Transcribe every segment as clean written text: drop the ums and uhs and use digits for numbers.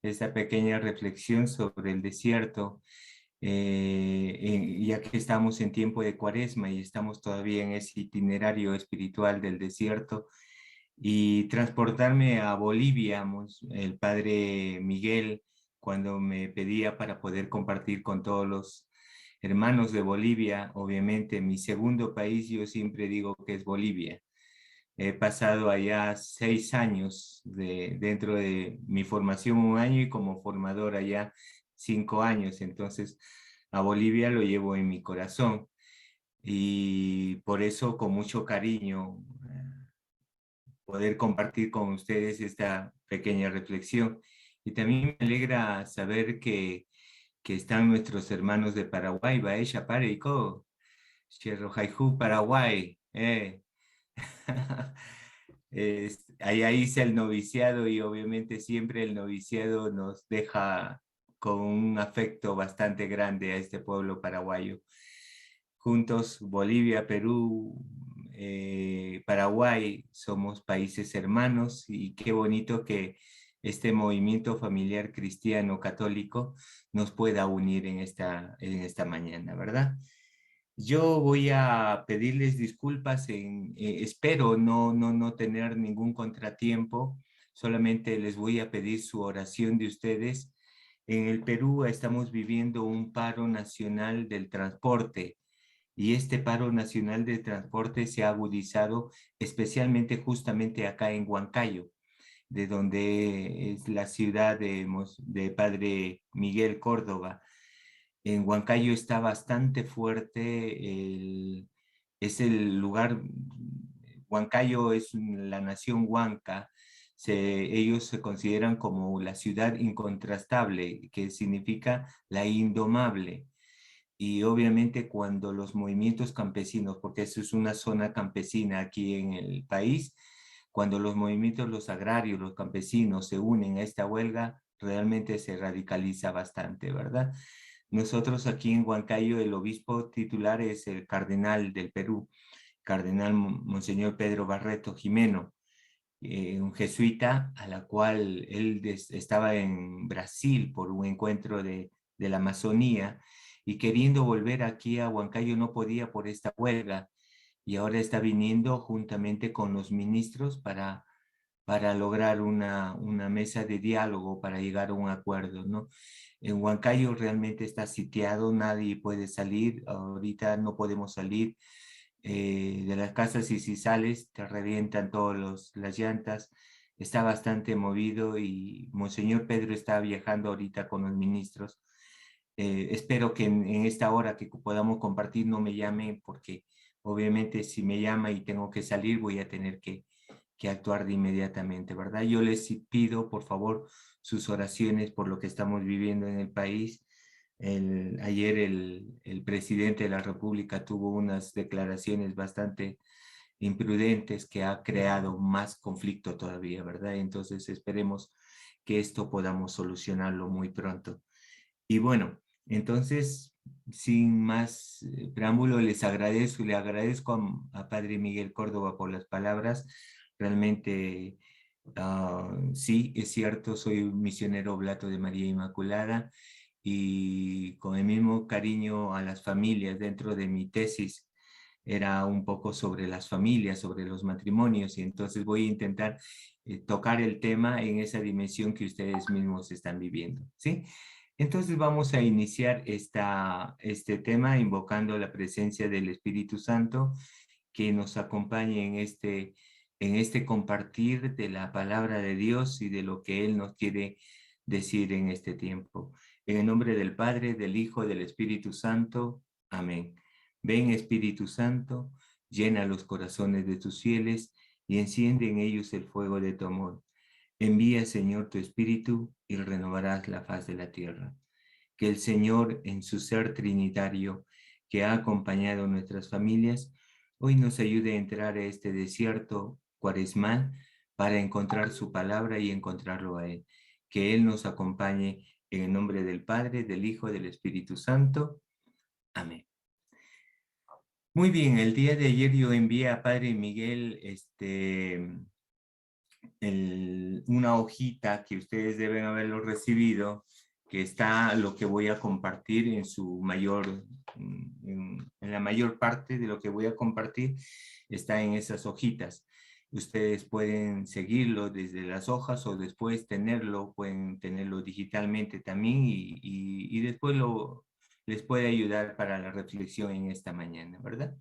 esta pequeña reflexión sobre el desierto, ya que estamos en tiempo de Cuaresma y estamos todavía en ese itinerario espiritual del desierto, y transportarme a Bolivia, el padre Miguel, cuando me pedía para poder compartir con todos los hermanos de Bolivia. Obviamente mi segundo país, yo siempre digo que es Bolivia. He pasado allá 6 años dentro de mi formación, 1 año, y como formador allá 5 años. Entonces a Bolivia lo llevo en mi corazón y por eso con mucho cariño poder compartir con ustedes esta pequeña reflexión. Y también me alegra saber que están nuestros hermanos de Paraguay, Baella, Pareco, Xerro Paraguay. Allá hice el noviciado y obviamente siempre el noviciado nos deja con un afecto bastante grande a este pueblo paraguayo. Juntos, Bolivia, Perú, Paraguay, somos países hermanos, y qué bonito que este movimiento familiar cristiano católico nos pueda unir en esta mañana, ¿verdad? Yo voy a pedirles disculpas, espero no tener ningún contratiempo. Solamente les voy a pedir su oración de ustedes. En el Perú estamos viviendo un paro nacional del transporte, y este paro nacional de transporte se ha agudizado especialmente justamente acá en Huancayo, de donde es la ciudad de Padre Miguel Córdoba. En Huancayo está bastante fuerte, es el lugar. Huancayo es la nación Huanca. Ellos se consideran como la ciudad incontrastable, que significa la indomable. Y obviamente cuando los movimientos campesinos, porque eso es una zona campesina aquí en el país, cuando los movimientos, los agrarios, los campesinos se unen a esta huelga, realmente se radicaliza bastante, ¿verdad? Nosotros aquí en Huancayo, el obispo titular es el cardenal del Perú, cardenal Monseñor Pedro Barreto Jimeno, un jesuita, a la cual él estaba en Brasil por un encuentro de la Amazonía, y queriendo volver aquí a Huancayo no podía por esta huelga, y ahora está viniendo juntamente con los ministros para lograr una mesa de diálogo para llegar a un acuerdo, ¿no? En Huancayo realmente está sitiado, nadie puede salir, ahorita no podemos salir de las casas, y si sales te revientan todas las llantas. Está bastante movido y Monseñor Pedro está viajando ahorita con los ministros. Espero que en esta hora que podamos compartir no me llame, porque obviamente si me llama y tengo que salir voy a tener que actuar de inmediatamente, ¿verdad? Yo les pido, por favor, sus oraciones por lo que estamos viviendo en el país. Ayer el presidente de la República tuvo unas declaraciones bastante imprudentes que ha creado más conflicto todavía, ¿verdad? Entonces esperemos que esto podamos solucionarlo muy pronto. Y bueno, entonces, sin más preámbulo, le agradezco a Padre Miguel Córdoba por las palabras. Realmente, sí, es cierto, soy un misionero oblato de María Inmaculada, y con el mismo cariño a las familias. Dentro de mi tesis era un poco sobre las familias, sobre los matrimonios, y entonces voy a intentar tocar el tema en esa dimensión que ustedes mismos están viviendo, ¿sí? Entonces vamos a iniciar este tema invocando la presencia del Espíritu Santo, que nos acompañe en este compartir de la palabra de Dios y de lo que Él nos quiere decir en este tiempo. En el nombre del Padre, del Hijo, del Espíritu Santo. Amén. Ven, Espíritu Santo, llena los corazones de tus fieles y enciende en ellos el fuego de tu amor. Envía, Señor, tu Espíritu y renovarás la faz de la tierra. Que el Señor, en su ser trinitario, que ha acompañado nuestras familias, hoy nos ayude a entrar a este desierto cuaresmal para encontrar su palabra y encontrarlo a Él. Que Él nos acompañe en el nombre del Padre, del Hijo y del Espíritu Santo. Amén. Muy bien, el día de ayer yo envié a Padre Miguel una hojita que ustedes deben haberlo recibido, que está lo que voy a compartir en su mayor, en la mayor parte de lo que voy a compartir está en esas hojitas. Ustedes pueden seguirlo desde las hojas o después tenerlo, pueden tenerlo digitalmente también y después les puede ayudar para la reflexión en esta mañana, ¿verdad?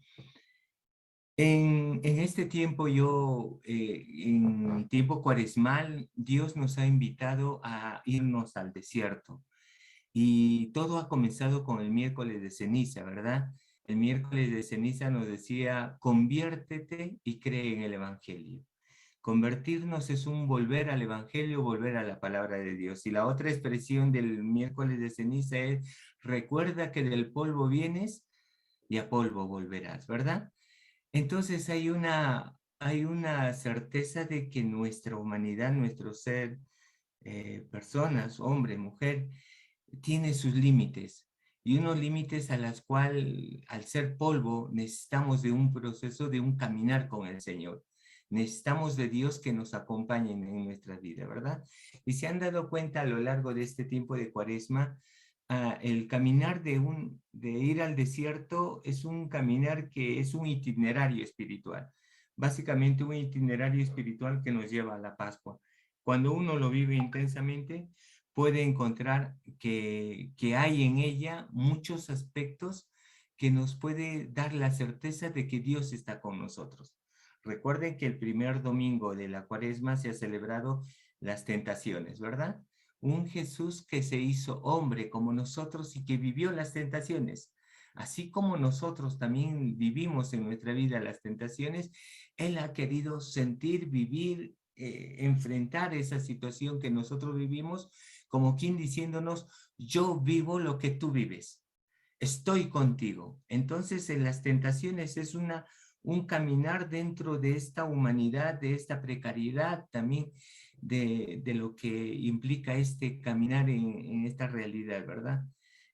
En este tiempo en tiempo cuaresmal, Dios nos ha invitado a irnos al desierto. Y todo ha comenzado con el miércoles de ceniza, ¿verdad? El miércoles de ceniza nos decía, conviértete y cree en el Evangelio. Convertirnos es un volver al Evangelio, volver a la palabra de Dios. Y la otra expresión del miércoles de ceniza es, recuerda que del polvo vienes y a polvo volverás, ¿verdad? Entonces hay una certeza de que nuestra humanidad, nuestro ser, personas, hombre, mujer, tiene sus límites y unos límites a las cuales, al ser polvo, necesitamos de un proceso, de un caminar con el Señor. Necesitamos de Dios que nos acompañe en nuestra vida, ¿verdad? Y se han dado cuenta a lo largo de este tiempo de Cuaresma, el caminar de ir al desierto es un caminar que es un itinerario espiritual. Básicamente un itinerario espiritual que nos lleva a la Pascua. Cuando uno lo vive intensamente, puede encontrar que hay en ella muchos aspectos que nos puede dar la certeza de que Dios está con nosotros. Recuerden que el primer domingo de la Cuaresma se ha celebrado las tentaciones, ¿verdad? Un Jesús que se hizo hombre como nosotros y que vivió las tentaciones. Así como nosotros también vivimos en nuestra vida las tentaciones, Él ha querido sentir, vivir, enfrentar esa situación que nosotros vivimos, como quien diciéndonos, yo vivo lo que tú vives, estoy contigo. Entonces, en las tentaciones es un caminar dentro de esta humanidad, de esta precariedad también, de lo que implica este caminar en esta realidad, ¿verdad?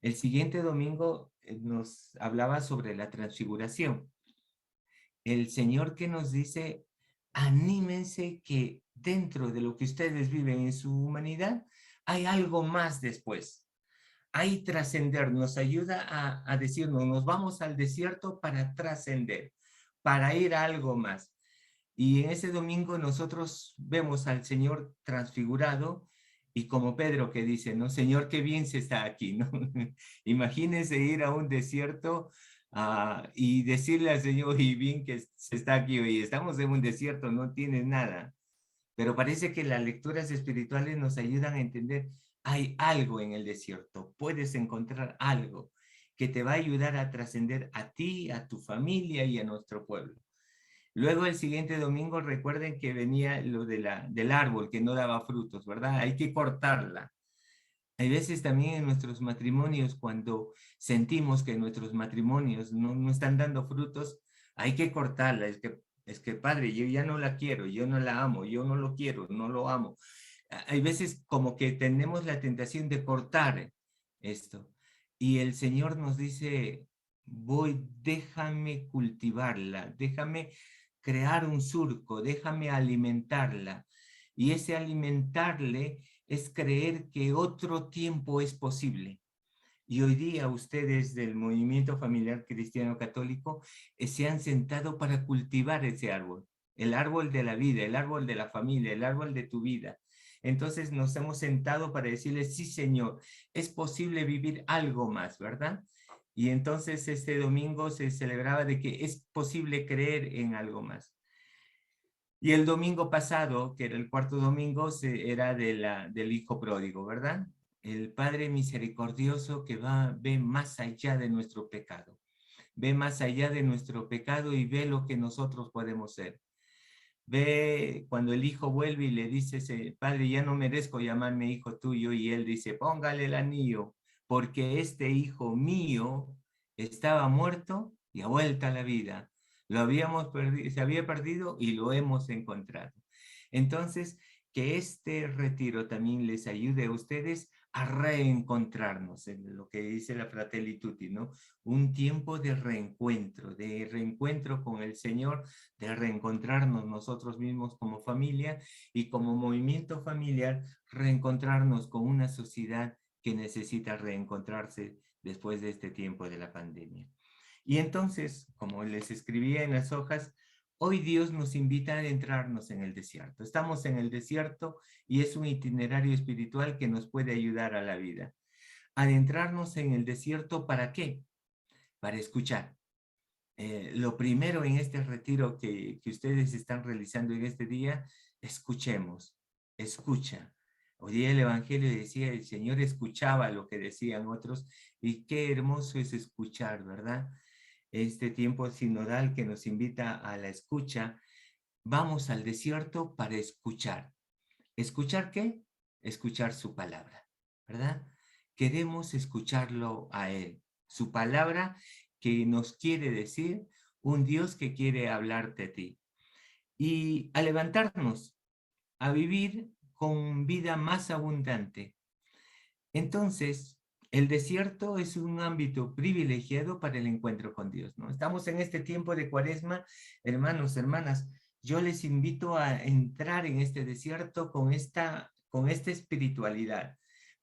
El siguiente domingo nos hablaba sobre la transfiguración. El Señor que nos dice, anímense que dentro de lo que ustedes viven en su humanidad, hay algo más después. Hay trascender, nos ayuda a decirnos, nos vamos al desierto para trascender, para ir a algo más. Y en ese domingo nosotros vemos al Señor transfigurado y como Pedro que dice, ¿no? Señor, qué bien se está aquí, ¿no? Imagínense ir a un desierto y decirle al Señor, y bien que se está aquí hoy, estamos en un desierto, no tienes nada. Pero parece que las lecturas espirituales nos ayudan a entender, hay algo en el desierto, puedes encontrar algo que te va a ayudar a trascender a ti, a tu familia y a nuestro pueblo. Luego el siguiente domingo recuerden que venía lo del árbol que no daba frutos, ¿verdad? Hay que cortarla. Hay veces también en nuestros matrimonios, cuando sentimos que nuestros matrimonios no están dando frutos, hay que cortarla. Es que, padre, yo ya no la quiero, yo no la amo, yo no lo quiero, no lo amo. Hay veces como que tenemos la tentación de cortar esto. Y el Señor nos dice, déjame cultivarla, déjame crear un surco, déjame alimentarla. Y ese alimentarle es creer que otro tiempo es posible. Y hoy día ustedes del movimiento familiar cristiano católico se han sentado para cultivar ese árbol, el árbol de la vida, el árbol de la familia, el árbol de tu vida. Entonces nos hemos sentado para decirles, sí Señor, es posible vivir algo más, ¿verdad? Y entonces este domingo se celebraba de que es posible creer en algo más. Y el domingo pasado, que era el cuarto domingo, era del hijo pródigo, ¿verdad? El Padre misericordioso que ve más allá de nuestro pecado. Ve más allá de nuestro pecado y ve lo que nosotros podemos ser. Ve cuando el hijo vuelve y le dice, Padre, ya no merezco llamarme hijo tuyo, y él dice, póngale el anillo, porque este hijo mío estaba muerto y ha vuelto a la vida. Lo habíamos perdido, se había perdido y lo hemos encontrado. Entonces, que este retiro también les ayude a ustedes a reencontrarnos, en lo que dice la Fratelli Tutti, ¿no? Un tiempo de reencuentro con el Señor, de reencontrarnos nosotros mismos como familia y como movimiento familiar, reencontrarnos con una sociedad que necesita reencontrarse después de este tiempo de la pandemia. Y entonces, como les escribía en las hojas, hoy Dios nos invita a adentrarnos en el desierto. Estamos en el desierto y es un itinerario espiritual que nos puede ayudar a la vida. Adentrarnos en el desierto, ¿para qué? Para escuchar. Lo primero en este retiro que ustedes están realizando en este día, escuchemos, escucha. Hoy día el Evangelio decía, el Señor escuchaba lo que decían otros y qué hermoso es escuchar, ¿verdad? Este tiempo sinodal que nos invita a la escucha, vamos al desierto para escuchar. ¿Escuchar qué? Escuchar su palabra, ¿verdad? Queremos escucharlo a Él, su palabra que nos quiere decir, un Dios que quiere hablarte a ti. Y a levantarnos, a vivir con vida más abundante. Entonces, el desierto es un ámbito privilegiado para el encuentro con Dios, ¿no? Estamos en este tiempo de Cuaresma, hermanos, hermanas. Yo les invito a entrar en este desierto con esta espiritualidad.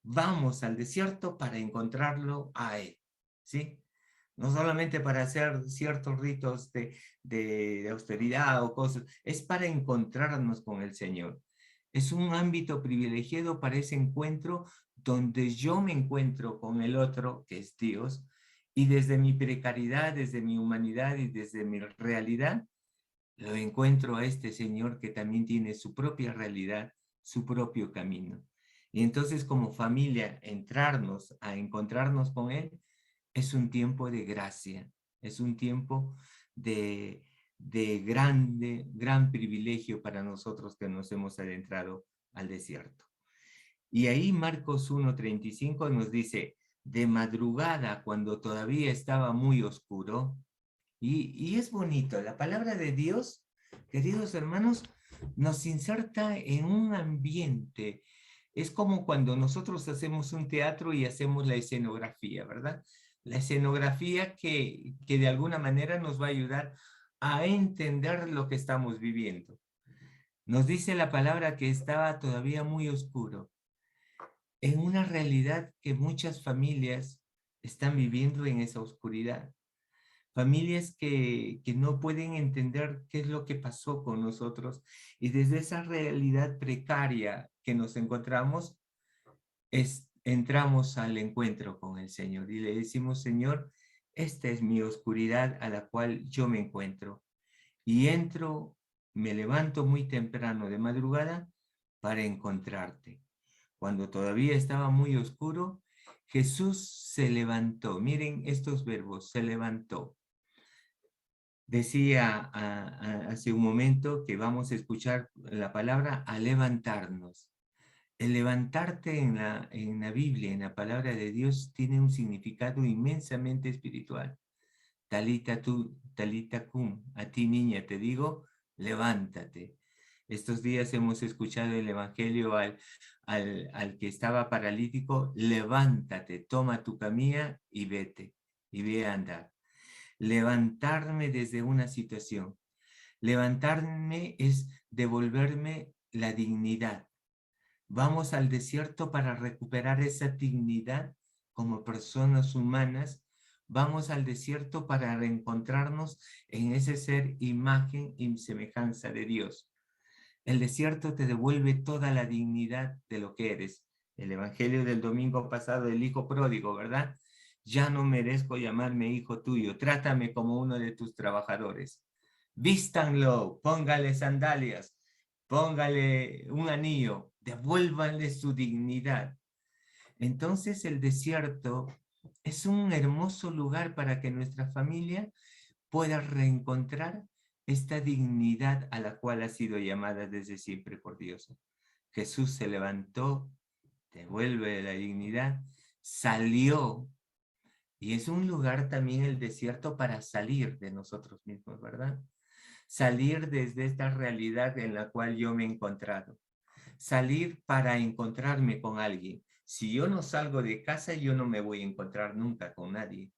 Vamos al desierto para encontrarlo a Él, ¿sí? No solamente para hacer ciertos ritos de austeridad o cosas, es para encontrarnos con el Señor. Es un ámbito privilegiado para ese encuentro donde yo me encuentro con el otro, que es Dios, y desde mi precariedad, desde mi humanidad y desde mi realidad, lo encuentro a este Señor que también tiene su propia realidad, su propio camino. Y entonces como familia, entrarnos a encontrarnos con Él es un tiempo de gracia, es un tiempo de gran privilegio para nosotros que nos hemos adentrado al desierto. Y ahí Marcos 1:35 nos dice, de madrugada cuando todavía estaba muy oscuro, y es bonito, la palabra de Dios, queridos hermanos, nos inserta en un ambiente. Es como cuando nosotros hacemos un teatro y hacemos la escenografía, ¿verdad? La escenografía que de alguna manera nos va a ayudar a entender lo que estamos viviendo. Nos dice la palabra que estaba todavía muy oscuro, en una realidad que muchas familias están viviendo en esa oscuridad. Familias que no pueden entender qué es lo que pasó con nosotros y desde esa realidad precaria que nos encontramos, entramos al encuentro con el Señor y le decimos, Señor, esta es mi oscuridad a la cual yo me encuentro. Y entro, me levanto muy temprano de madrugada para encontrarte. Cuando todavía estaba muy oscuro, Jesús se levantó. Miren estos verbos, se levantó. Decía hace un momento que vamos a escuchar la palabra a levantarnos. El levantarte en la Biblia, en la palabra de Dios, tiene un significado inmensamente espiritual. Talita tú, talita cum, a ti niña te digo, levántate. Estos días hemos escuchado el evangelio al que estaba paralítico, levántate, toma tu camilla y vete, y ve a andar. Levantarme desde una situación. Levantarme es devolverme la dignidad. Vamos al desierto para recuperar esa dignidad como personas humanas. Vamos al desierto para reencontrarnos en ese ser imagen y semejanza de Dios. El desierto te devuelve toda la dignidad de lo que eres. El evangelio del domingo pasado, el hijo pródigo, ¿verdad? Ya no merezco llamarme hijo tuyo, trátame como uno de tus trabajadores. Vístanlo, póngale sandalias, póngale un anillo, devuélvanle su dignidad. Entonces el desierto es un hermoso lugar para que nuestra familia pueda reencontrar esta dignidad a la cual ha sido llamada desde siempre por Dios. Jesús se levantó, devuelve la dignidad, salió, y es un lugar también el desierto para salir de nosotros mismos, ¿verdad? Salir desde esta realidad en la cual yo me he encontrado. salir para encontrarme con alguien. Si yo no salgo de casa, yo no me voy a encontrar nunca con nadie.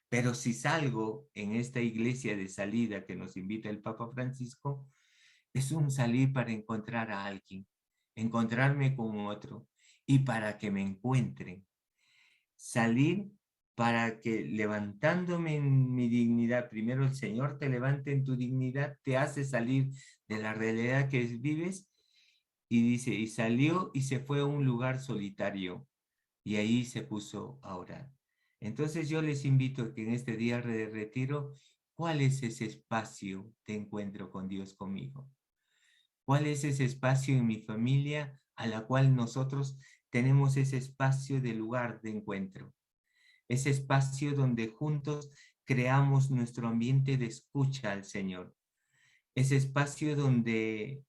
Pero si salgo en esta iglesia de salida que nos invita el Papa Francisco, es un salir para encontrar a alguien, encontrarme con otro y para que me encuentren. Salir para que levantándome en mi dignidad, primero el Señor te levante en tu dignidad, te hace salir de la realidad que vives y dice, y salió y se fue a un lugar solitario y ahí se puso a orar. Entonces yo les invito a que en este día de retiro, ¿cuál es ese espacio de encuentro con Dios conmigo? ¿Cuál es ese espacio en mi familia a la cual nosotros tenemos ese espacio de lugar de encuentro? Ese espacio donde juntos creamos nuestro ambiente de escucha al Señor. Ese espacio donde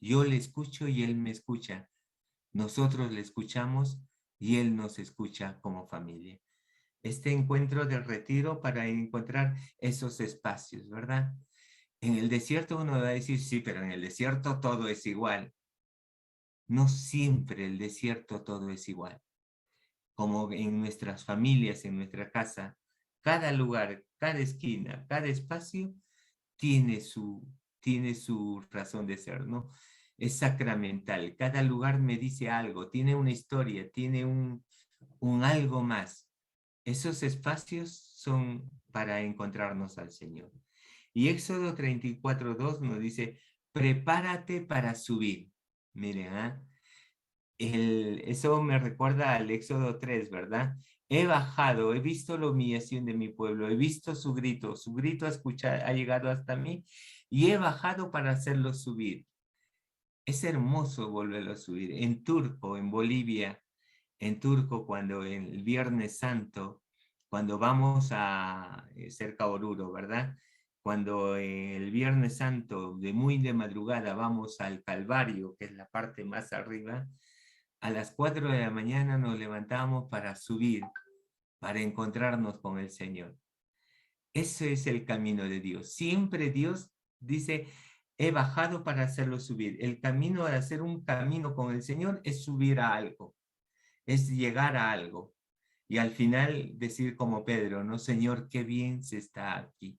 yo le escucho y Él me escucha. Nosotros le escuchamos y Él nos escucha como familia. Este encuentro del retiro para encontrar esos espacios, ¿verdad? En el desierto uno va a decir, sí, pero en el desierto todo es igual. No siempre el desierto todo es igual. Como en nuestras familias, en nuestra casa, cada lugar, cada esquina, cada espacio tiene tiene su razón de ser, ¿no? Es sacramental. Cada lugar me dice algo, tiene una historia, tiene un algo más. Esos espacios son para encontrarnos al Señor. Y Éxodo 34:2 nos dice, prepárate para subir. Miren, ¿ah? Eso me recuerda al Éxodo 3, ¿verdad? He bajado, he visto la humillación de mi pueblo, he visto su grito ha llegado hasta mí y he bajado para hacerlo subir. Es hermoso volverlo a subir. En Turco, en Bolivia, en Turco, cuando el Viernes Santo, cuando vamos a cerca a Oruro, ¿verdad? Cuando el Viernes Santo, de muy de madrugada, vamos al Calvario, que es la parte más arriba, a las 4 de la mañana nos levantamos para subir, para encontrarnos con el Señor. Ese es el camino de Dios. Siempre Dios dice, he bajado para hacerlo subir. El camino de hacer un camino con el Señor es subir a algo, es llegar a algo. Y al final decir como Pedro, no, Señor, qué bien se está aquí.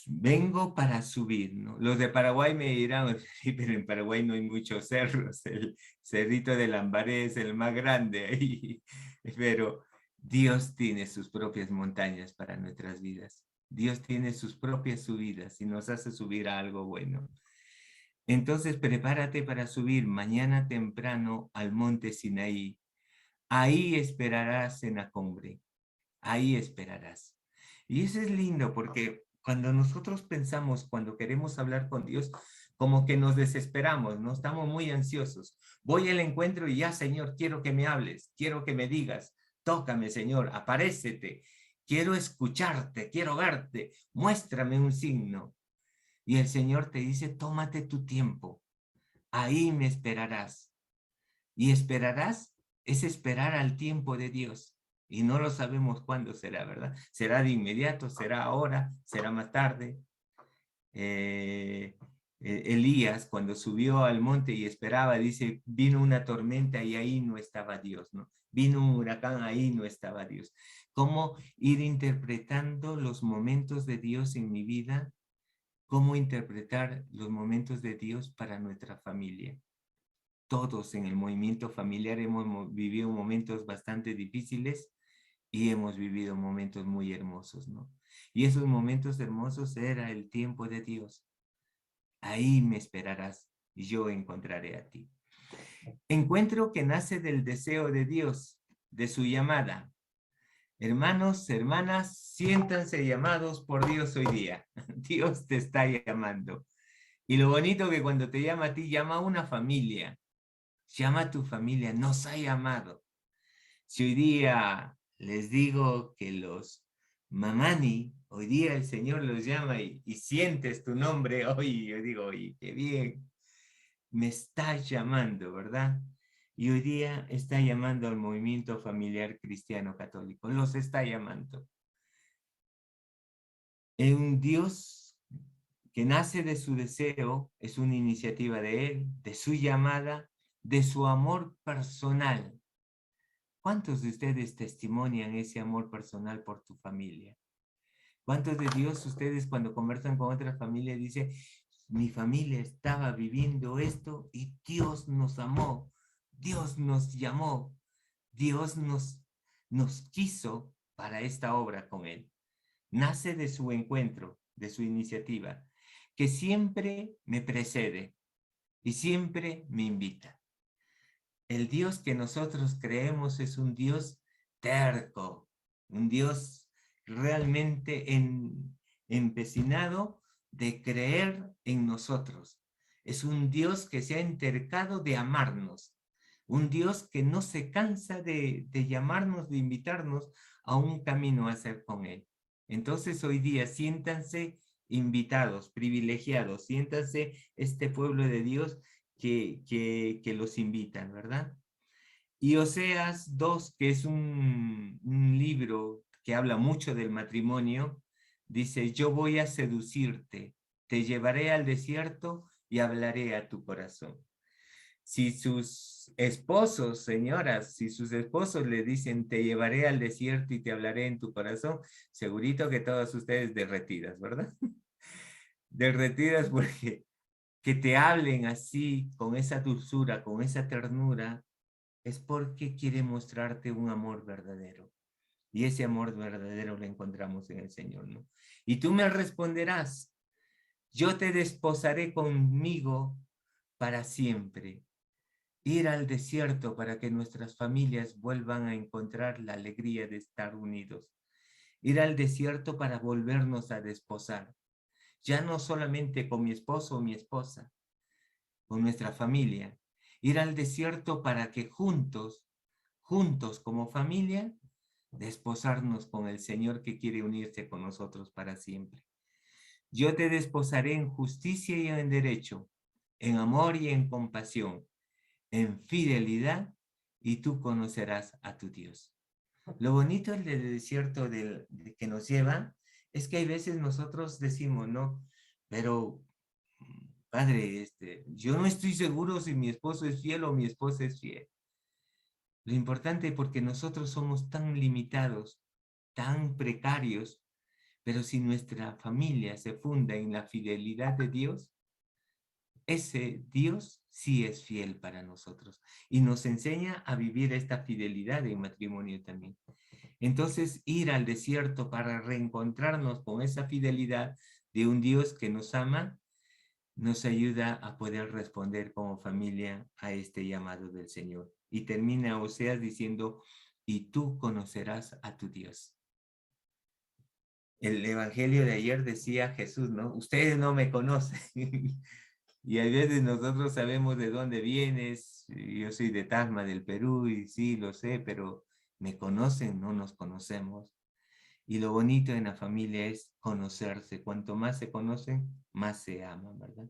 Vengo para subir, ¿no? Los de Paraguay me dirán, sí, pero en Paraguay no hay muchos cerros, el Cerrito de Lambaré es el más grande ahí, pero Dios tiene sus propias montañas para nuestras vidas. Dios tiene sus propias subidas y nos hace subir a algo bueno. Entonces prepárate para subir mañana temprano al monte Sinaí. Ahí esperarás en la cumbre, ahí esperarás. Y eso es lindo porque cuando nosotros pensamos, cuando queremos hablar con Dios, como que nos desesperamos, ¿no? Estamos muy ansiosos. Voy al encuentro y ya, Señor, quiero que me hables, quiero que me digas, tócame, Señor, aparécete, quiero escucharte, quiero verte, muéstrame un signo. Y el Señor te dice, tómate tu tiempo, ahí me esperarás. Y esperarás es esperar al tiempo de Dios. Y no lo sabemos cuándo será, ¿verdad? Será de inmediato, será ahora, será más tarde. Elías, cuando subió al monte y esperaba, dice, vino una tormenta y ahí no estaba Dios, ¿no? Vino un huracán, ahí no estaba Dios. ¿Cómo ir interpretando los momentos de Dios en mi vida? ¿Cómo interpretar los momentos de Dios para nuestra familia? Todos en el movimiento familiar hemos vivido momentos bastante difíciles y hemos vivido momentos muy hermosos, ¿no? Y esos momentos hermosos era el tiempo de Dios. Ahí me esperarás y yo encontraré a ti. Encuentro que nace del deseo de Dios, de su llamada. Hermanos, hermanas, siéntanse llamados por Dios hoy día. Dios te está llamando. Y lo bonito que cuando te llama a ti, llama a una familia. Llama a tu familia, nos ha llamado. Si hoy día les digo que los mamani, hoy día el Señor los llama y sientes tu nombre, hoy yo digo, oye, qué bien, me está llamando, ¿verdad? Y hoy día está llamando al movimiento familiar cristiano católico, los está llamando. Es un Dios que nace de su deseo, es una iniciativa de él, de su llamada, de su amor personal. ¿Cuántos de ustedes testimonian ese amor personal por tu familia? ¿Cuántos de Dios ustedes cuando conversan con otra familia dicen, mi familia estaba viviendo esto y Dios nos amó, Dios nos llamó, Dios nos quiso para esta obra con Él? Nace de su encuentro, de su iniciativa, que siempre me precede y siempre me invita. El Dios que nosotros creemos es un Dios terco, un Dios realmente empecinado de creer en nosotros. Es un Dios que se ha entercado de amarnos, un Dios que no se cansa de llamarnos, de invitarnos a un camino a hacer con Él. Entonces hoy día siéntanse invitados, privilegiados, siéntanse este pueblo de Dios que los invitan, ¿verdad? Y Oseas 2, que es un libro que habla mucho del matrimonio, dice, yo voy a seducirte, te llevaré al desierto y hablaré a tu corazón. Si sus esposos, señoras, si sus esposos le dicen, te llevaré al desierto y te hablaré en tu corazón, segurito que todas ustedes derretidas, ¿verdad? Derretidas porque que te hablen así, con esa dulzura, con esa ternura, es porque quiere mostrarte un amor verdadero. Y ese amor verdadero lo encontramos en el Señor, ¿no? Y tú me responderás, yo te desposaré conmigo para siempre. Ir al desierto para que nuestras familias vuelvan a encontrar la alegría de estar unidos. Ir al desierto para volvernos a desposar. Ya no solamente con mi esposo o mi esposa, con nuestra familia. Ir al desierto para que juntos como familia, desposarnos con el Señor que quiere unirse con nosotros para siempre. Yo te desposaré en justicia y en derecho, en amor y en compasión, en fidelidad, y tú conocerás a tu Dios. Lo bonito del desierto que nos lleva es que hay veces nosotros decimos, no, pero padre, yo no estoy seguro si mi esposo es fiel o mi esposa es fiel. Lo importante porque nosotros somos tan limitados, tan precarios, pero si nuestra familia se funda en la fidelidad de Dios, ese Dios sí es fiel para nosotros y nos enseña a vivir esta fidelidad en matrimonio también. Entonces, ir al desierto para reencontrarnos con esa fidelidad de un Dios que nos ama, nos ayuda a poder responder como familia a este llamado del Señor. Y termina Oseas diciendo, y tú conocerás a tu Dios. El evangelio de ayer decía Jesús, ¿no? Ustedes no me conocen. Y a veces nosotros sabemos de dónde vienes. Yo soy de Tasma, del Perú, y sí, lo sé, pero ¿me conocen? No nos conocemos. Y lo bonito en la familia es conocerse. Cuanto más se conocen, más se aman, ¿verdad?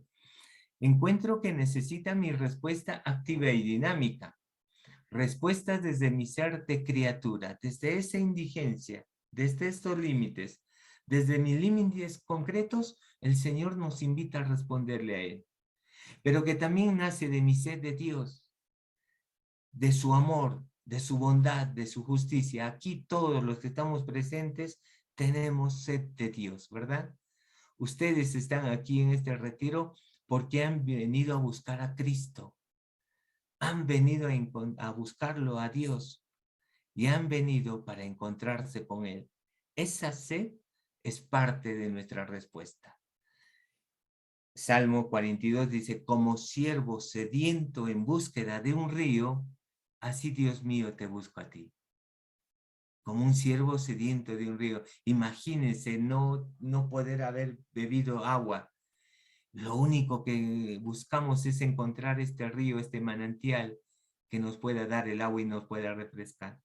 Encuentro que necesita mi respuesta activa y dinámica. Respuestas desde mi ser de criatura, desde esa indigencia, desde estos límites, desde mis límites concretos, el Señor nos invita a responderle a Él. Pero que también nace de mi sed de Dios, de su amor, de su bondad, de su justicia. Aquí todos los que estamos presentes tenemos sed de Dios, ¿verdad? Ustedes están aquí en este retiro porque han venido a buscar a Cristo, han venido a buscarlo a Dios y han venido para encontrarse con Él. Esa sed es parte de nuestra respuesta. Salmo 42 dice, como siervo sediento en búsqueda de un río, así Dios mío te busco a ti. Como un siervo sediento de un río. Imagínense no poder haber bebido agua. Lo único que buscamos es encontrar este río, este manantial que nos pueda dar el agua y nos pueda refrescar.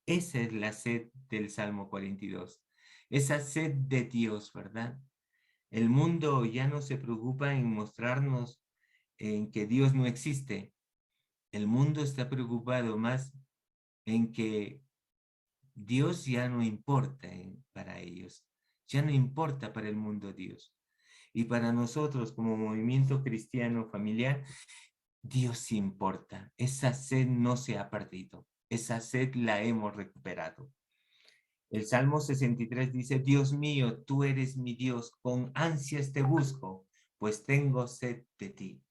Esa es la sed del Salmo 42. Esa sed de Dios, ¿verdad? El mundo ya no se preocupa en mostrarnos en que Dios no existe. El mundo está preocupado más en que Dios ya no importa para ellos. Ya no importa para el mundo Dios. Y para nosotros como movimiento cristiano familiar, Dios importa. Esa sed no se ha perdido. Esa sed la hemos recuperado. El Salmo 63 dice, Dios mío, tú eres mi Dios, con ansias te busco, pues tengo sed de ti.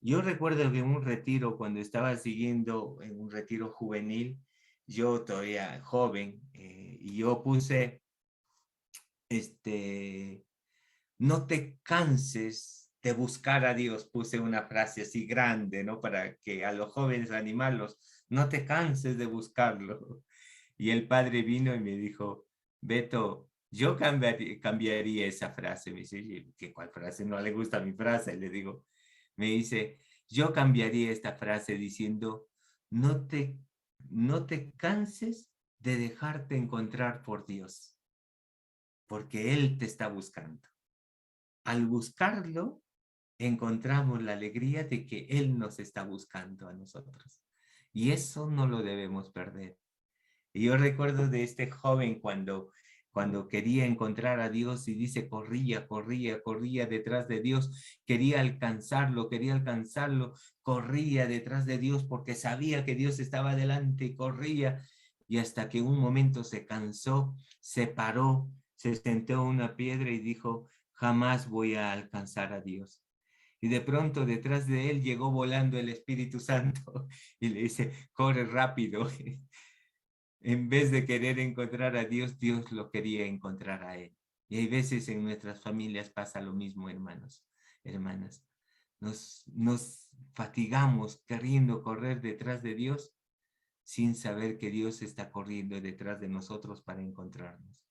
Yo recuerdo que en un retiro, cuando estaba siguiendo en un retiro juvenil, yo todavía joven, y yo puse, no te canses de buscar a Dios, puse una frase así grande, ¿no? Para que a los jóvenes animarlos, no te canses de buscarlo. Y el padre vino y me dijo, Beto, yo cambiaría esa frase. Me dice, ¿qué cuál frase? No le gusta mi frase. Le digo, me dice, yo cambiaría esta frase diciendo, no te, no te canses de dejarte encontrar por Dios, porque Él te está buscando. Al buscarlo, encontramos la alegría de que Él nos está buscando a nosotros. Y eso no lo debemos perder. Y yo recuerdo de este joven cuando quería encontrar a Dios y dice, corría detrás de Dios, quería alcanzarlo, corría detrás de Dios porque sabía que Dios estaba delante y corría. Y hasta que un momento se cansó, se paró, se sentó en una piedra y dijo, jamás voy a alcanzar a Dios. Y de pronto detrás de él llegó volando el Espíritu Santo y le dice, corre rápido. En vez de querer encontrar a Dios, Dios lo quería encontrar a él. Y hay veces en nuestras familias pasa lo mismo, hermanos, hermanas. Nos fatigamos queriendo correr detrás de Dios sin saber que Dios está corriendo detrás de nosotros para encontrarnos.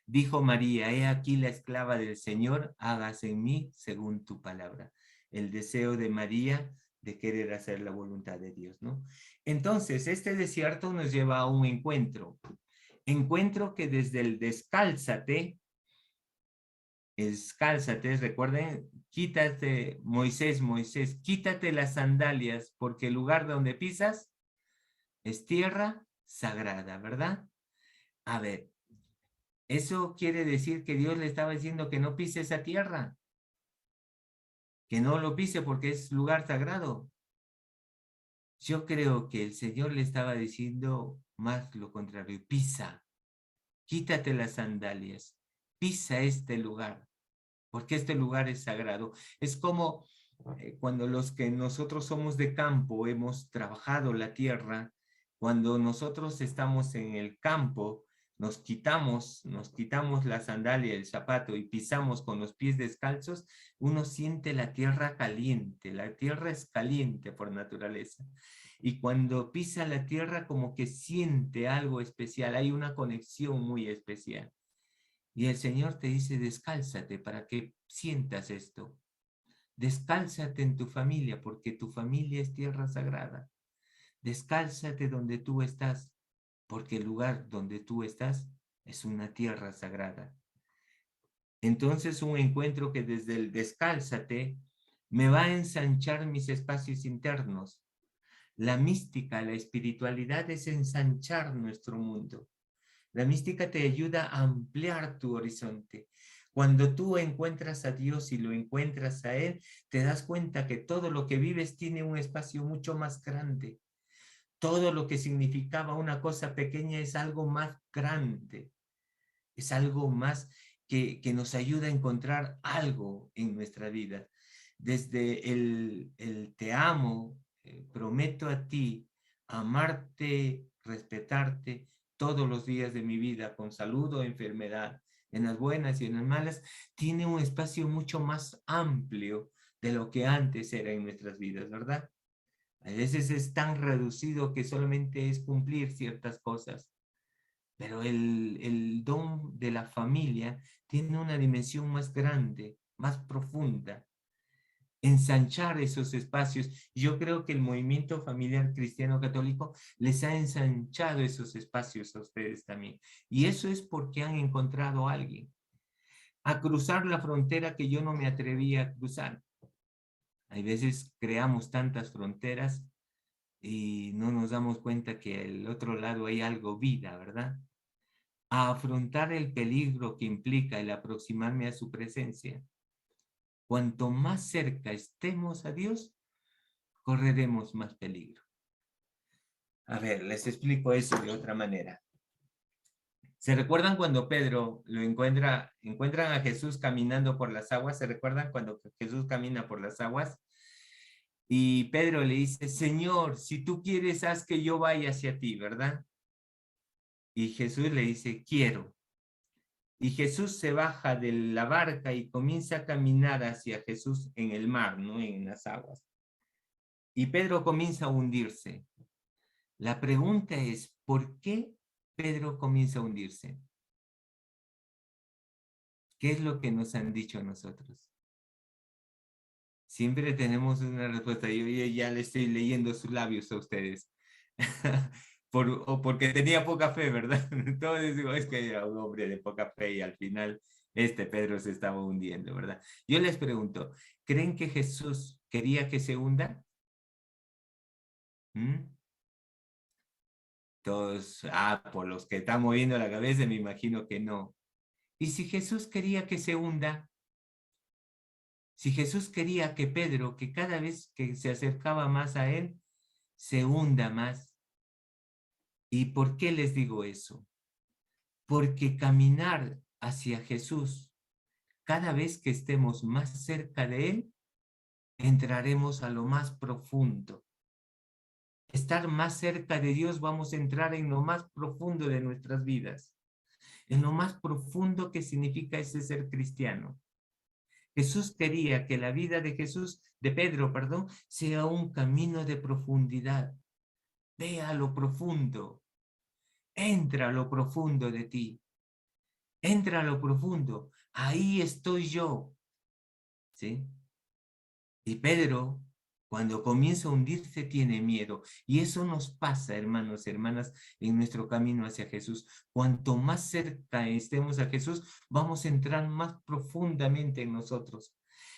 Dijo María, he aquí la esclava del Señor, hágase en mí según tu palabra. El deseo de María de querer hacer la voluntad de Dios, ¿no? Entonces, este desierto nos lleva a un encuentro. Encuentro que desde el descálzate, recuerden, quítate, Moisés, quítate las sandalias, porque el lugar donde pisas es tierra sagrada, ¿verdad? A ver, eso quiere decir que Dios le estaba diciendo que no pise esa tierra, que no lo pise porque es lugar sagrado. Yo creo que el Señor le estaba diciendo más lo contrario, pisa, quítate las sandalias, pisa este lugar, porque este lugar es sagrado. Es como cuando los que nosotros somos de campo hemos trabajado la tierra, cuando nosotros estamos en el campo, nos quitamos la sandalia, el zapato y pisamos con los pies descalzos, uno siente la tierra caliente, la tierra es caliente por naturaleza. Y cuando pisa la tierra como que siente algo especial, hay una conexión muy especial. Y el Señor te dice, descálzate para que sientas esto. Descálzate en tu familia, porque tu familia es tierra sagrada. Descálzate donde tú estás, porque el lugar donde tú estás es una tierra sagrada. Entonces un encuentro que desde el descálzate me va a ensanchar mis espacios internos. La mística, la espiritualidad es ensanchar nuestro mundo. La mística te ayuda a ampliar tu horizonte. Cuando tú encuentras a Dios y lo encuentras a Él, te das cuenta que todo lo que vives tiene un espacio mucho más grande. Todo lo que significaba una cosa pequeña es algo más grande. Es algo más que nos ayuda a encontrar algo en nuestra vida. Desde el te amo, prometo a ti amarte, respetarte todos los días de mi vida, con salud o enfermedad, en las buenas y en las malas, tiene un espacio mucho más amplio de lo que antes era en nuestras vidas, ¿verdad? A veces es tan reducido que solamente es cumplir ciertas cosas, pero el don de la familia tiene una dimensión más grande, más profunda, ensanchar esos espacios. Yo creo que el movimiento familiar cristiano católico les ha ensanchado esos espacios a ustedes también. Y eso es porque han encontrado a alguien. A cruzar la frontera que yo no me atrevía a cruzar. Hay veces creamos tantas fronteras y no nos damos cuenta que al otro lado hay algo vida, ¿verdad? A afrontar el peligro que implica el aproximarme a su presencia. Cuanto más cerca estemos a Dios, correremos más peligro. A ver, les explico eso de otra manera. ¿Se recuerdan cuando Pedro encuentran a Jesús caminando por las aguas? ¿Se recuerdan cuando Jesús camina por las aguas? Y Pedro le dice, Señor, si tú quieres, haz que yo vaya hacia ti, ¿verdad? Y Jesús le dice, quiero. Y Jesús se baja de la barca y comienza a caminar hacia Jesús en el mar, ¿no? En las aguas. Y Pedro comienza a hundirse. La pregunta es, ¿por qué Pedro comienza a hundirse? ¿Qué es lo que nos han dicho a nosotros? Siempre tenemos una respuesta. Yo ya le estoy leyendo sus labios a ustedes. O porque tenía poca fe, ¿verdad? Entonces digo, es que era un hombre de poca fe y al final este Pedro se estaba hundiendo, ¿verdad? Yo les pregunto, ¿creen que Jesús quería que se hunda? ¿Mm? Todos, por los que están moviendo la cabeza, me imagino que no. ¿Y si Jesús quería que se hunda? Si Jesús quería que Pedro, que cada vez que se acercaba más a él, se hunda más. ¿Y por qué les digo eso? Porque caminar hacia Jesús, cada vez que estemos más cerca de él, entraremos a lo más profundo. Estar más cerca de Dios, vamos a entrar en lo más profundo de nuestras vidas, en lo más profundo que significa ese ser cristiano. Jesús quería que la vida de Pedro, perdón, sea un camino de profundidad. Ve a lo profundo, entra a lo profundo de ti, entra a lo profundo, ahí estoy yo, ¿sí? Y Pedro, cuando comienza a hundirse, tiene miedo. Y eso nos pasa, hermanos, hermanas, en nuestro camino hacia Jesús. Cuanto más cerca estemos a Jesús, vamos a entrar más profundamente en nosotros.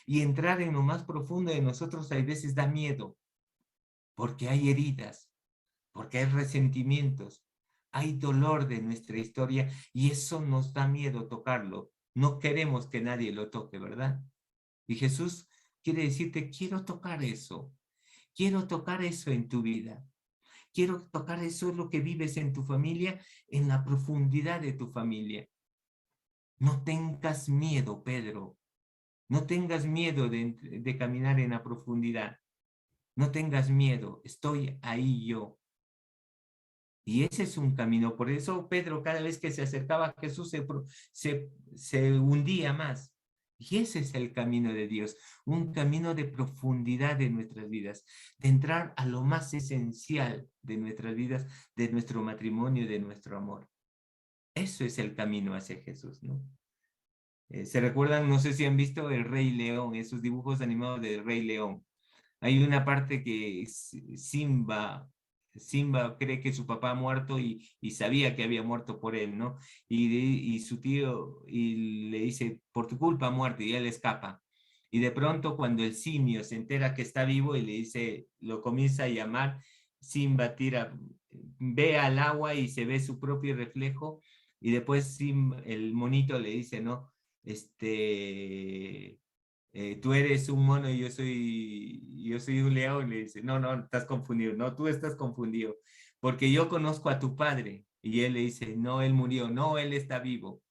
Y entrar en lo más profundo de nosotros a veces da miedo, porque hay heridas, porque hay resentimientos, hay dolor de nuestra historia y eso nos da miedo tocarlo. No queremos que nadie lo toque, ¿verdad? Y Jesús quiere decirte, quiero tocar eso en tu vida, quiero tocar eso lo que vives en tu familia, en la profundidad de tu familia. No tengas miedo, Pedro, no tengas miedo de caminar en la profundidad, no tengas miedo, estoy ahí yo. Y ese es un camino. Por eso Pedro cada vez que se acercaba a Jesús se hundía más. Y ese es el camino de Dios, un camino de profundidad en nuestras vidas, de entrar a lo más esencial de nuestras vidas, de nuestro matrimonio, de nuestro amor. Eso es el camino hacia Jesús, ¿no? ¿Se recuerdan? No sé si han visto El Rey León, esos dibujos animados del Rey León. Hay una parte que Simba cree que su papá ha muerto y sabía que había muerto por él, ¿no? Y su tío le dice, por tu culpa ha muerto, y él escapa. Y de pronto cuando el simio se entera que está vivo y le dice, lo comienza a llamar, Simba ve al agua y se ve su propio reflejo, y después el monito le dice, ¿no? Tú eres un mono y yo soy un león, le dice, no, estás confundido, no, tú estás confundido, porque yo conozco a tu padre, y él le dice, no, él murió, no, él está vivo,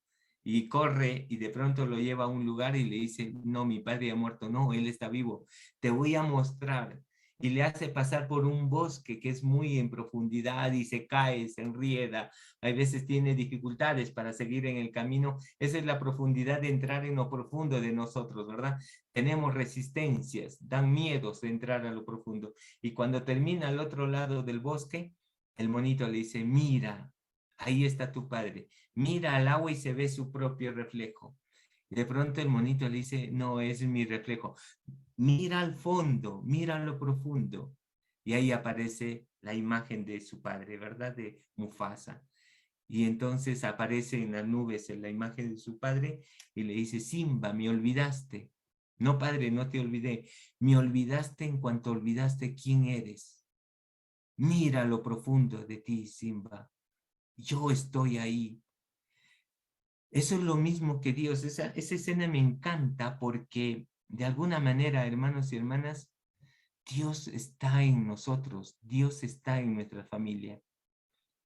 y corre y de pronto lo lleva a un lugar y le dice, no, mi padre ha muerto, no, él está vivo, te voy a mostrar, y le hace pasar por un bosque que es muy en profundidad y se cae, se enrieda, hay veces tiene dificultades para seguir en el camino. Esa es la profundidad de entrar en lo profundo de nosotros, ¿verdad? Tenemos resistencias, dan miedos de entrar a lo profundo. Y cuando termina al otro lado del bosque, el monito le dice, mira, ahí está tu padre. Mira al agua y se ve su propio reflejo. Y de pronto el monito le dice, no, es mi reflejo. Mira al fondo, mira a lo profundo. Y ahí aparece la imagen de su padre, ¿verdad? De Mufasa. Y entonces aparece en las nubes en la imagen de su padre y le dice, Simba, me olvidaste. No, padre, no te olvidé. Me olvidaste en cuanto olvidaste quién eres. Mira lo profundo de ti, Simba. Yo estoy ahí. Eso es lo mismo que Dios. Esa escena me encanta porque De alguna manera, hermanos y hermanas, Dios está en nosotros, Dios está en nuestra familia.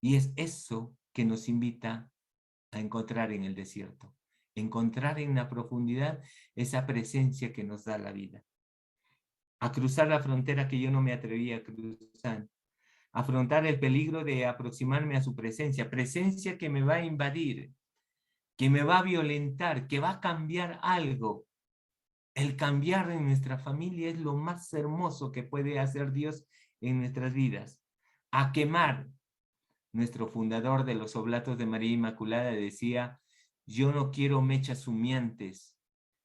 Y es eso que nos invita a encontrar en el desierto. Encontrar en la profundidad esa presencia que nos da la vida. A cruzar la frontera que yo no me atrevía a cruzar. Afrontar el peligro de aproximarme a su presencia. Presencia que me va a invadir, que me va a violentar, que va a cambiar algo. El cambiar en nuestra familia es lo más hermoso que puede hacer Dios en nuestras vidas. A quemar. Nuestro fundador de los Oblatos de María Inmaculada decía, yo no quiero mechas humeantes,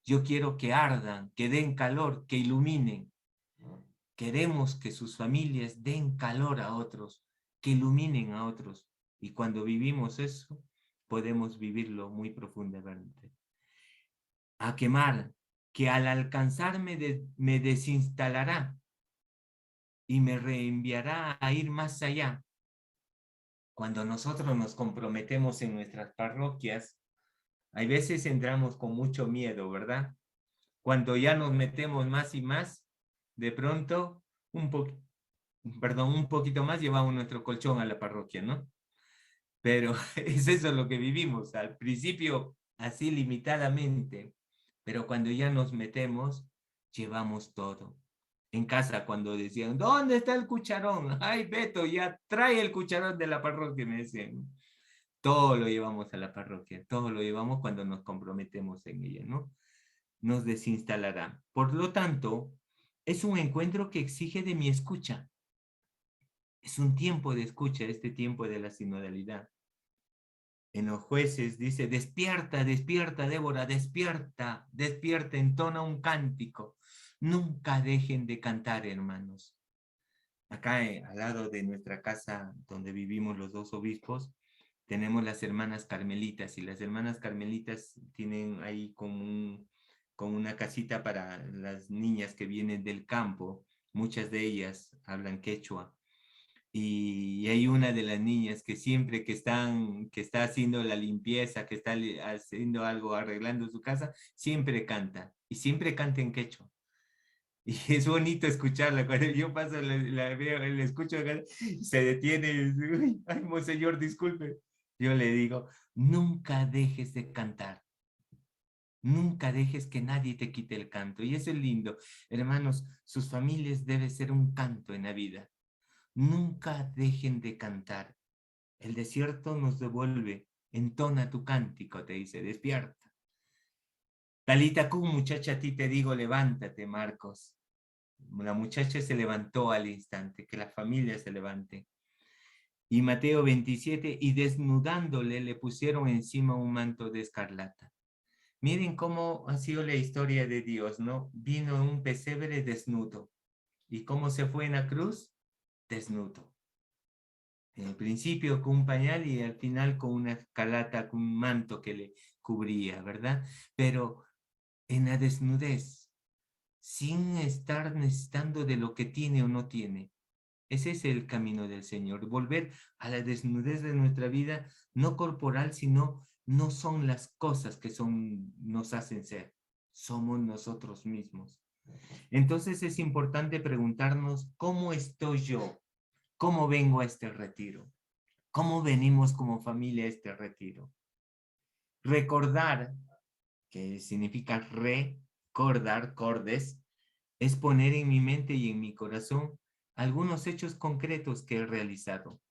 yo quiero que ardan, que den calor, que iluminen. Queremos que sus familias den calor a otros, que iluminen a otros. Y cuando vivimos eso, podemos vivirlo muy profundamente. A quemar, que al alcanzarme me desinstalará y me reenviará a ir más allá. Cuando nosotros nos comprometemos en nuestras parroquias, hay veces entramos con mucho miedo, ¿verdad? Cuando ya nos metemos más y más, de pronto, un poquito más llevamos nuestro colchón a la parroquia, ¿no? Pero es eso lo que vivimos, al principio así limitadamente, pero cuando ya nos metemos, llevamos todo. En casa cuando decían, ¿dónde está el cucharón? Ay, Beto, ya trae el cucharón de la parroquia, me decían. Todo lo llevamos a la parroquia, todo lo llevamos cuando nos comprometemos en ella, ¿no? Nos desinstalará. Por lo tanto, es un encuentro que exige de mi escucha. Es un tiempo de escucha, este tiempo de la sinodalidad. En los Jueces dice, despierta, despierta, Débora, despierta, despierta, entona un cántico. Nunca dejen de cantar, hermanos. Acá, al lado de nuestra casa, donde vivimos los dos obispos, tenemos las hermanas carmelitas, y las hermanas carmelitas tienen ahí como una casita para las niñas que vienen del campo. Muchas de ellas hablan quechua. Y hay una de las niñas que siempre que está haciendo la limpieza, que está haciendo algo, arreglando su casa, siempre canta. Y siempre canta en quechua. Y es bonito escucharla. Cuando yo paso, la veo, la escucho, se detiene y dice, "Uy, ay, monseñor, disculpe". Yo le digo, nunca dejes de cantar. Nunca dejes que nadie te quite el canto. Y eso es lindo. Hermanos, sus familias debe ser un canto en la vida. Nunca dejen de cantar. El desierto nos devuelve. Entona tu cántico, te dice, despierta. Talita cum, muchacha, a ti te digo, levántate, Marcos. La muchacha se levantó al instante, que la familia se levante. Y Mateo 27, y desnudándole le pusieron encima un manto de escarlata. Miren cómo ha sido la historia de Dios, ¿no? Vino en un pesebre desnudo. ¿Y cómo se fue en la cruz? Desnudo. En el principio con un pañal y al final con una escarlata, con un manto que le cubría, ¿verdad? Pero en la desnudez, sin estar necesitando de lo que tiene o no tiene. Ese es el camino del Señor, volver a la desnudez de nuestra vida, no corporal, sino no son las cosas que nos hacen ser, somos nosotros mismos. Entonces es importante preguntarnos, ¿cómo estoy yo? ¿Cómo vengo a este retiro? ¿Cómo venimos como familia a este retiro? Recordar, que significa recordar, cordes, es poner en mi mente y en mi corazón algunos hechos concretos que he realizado,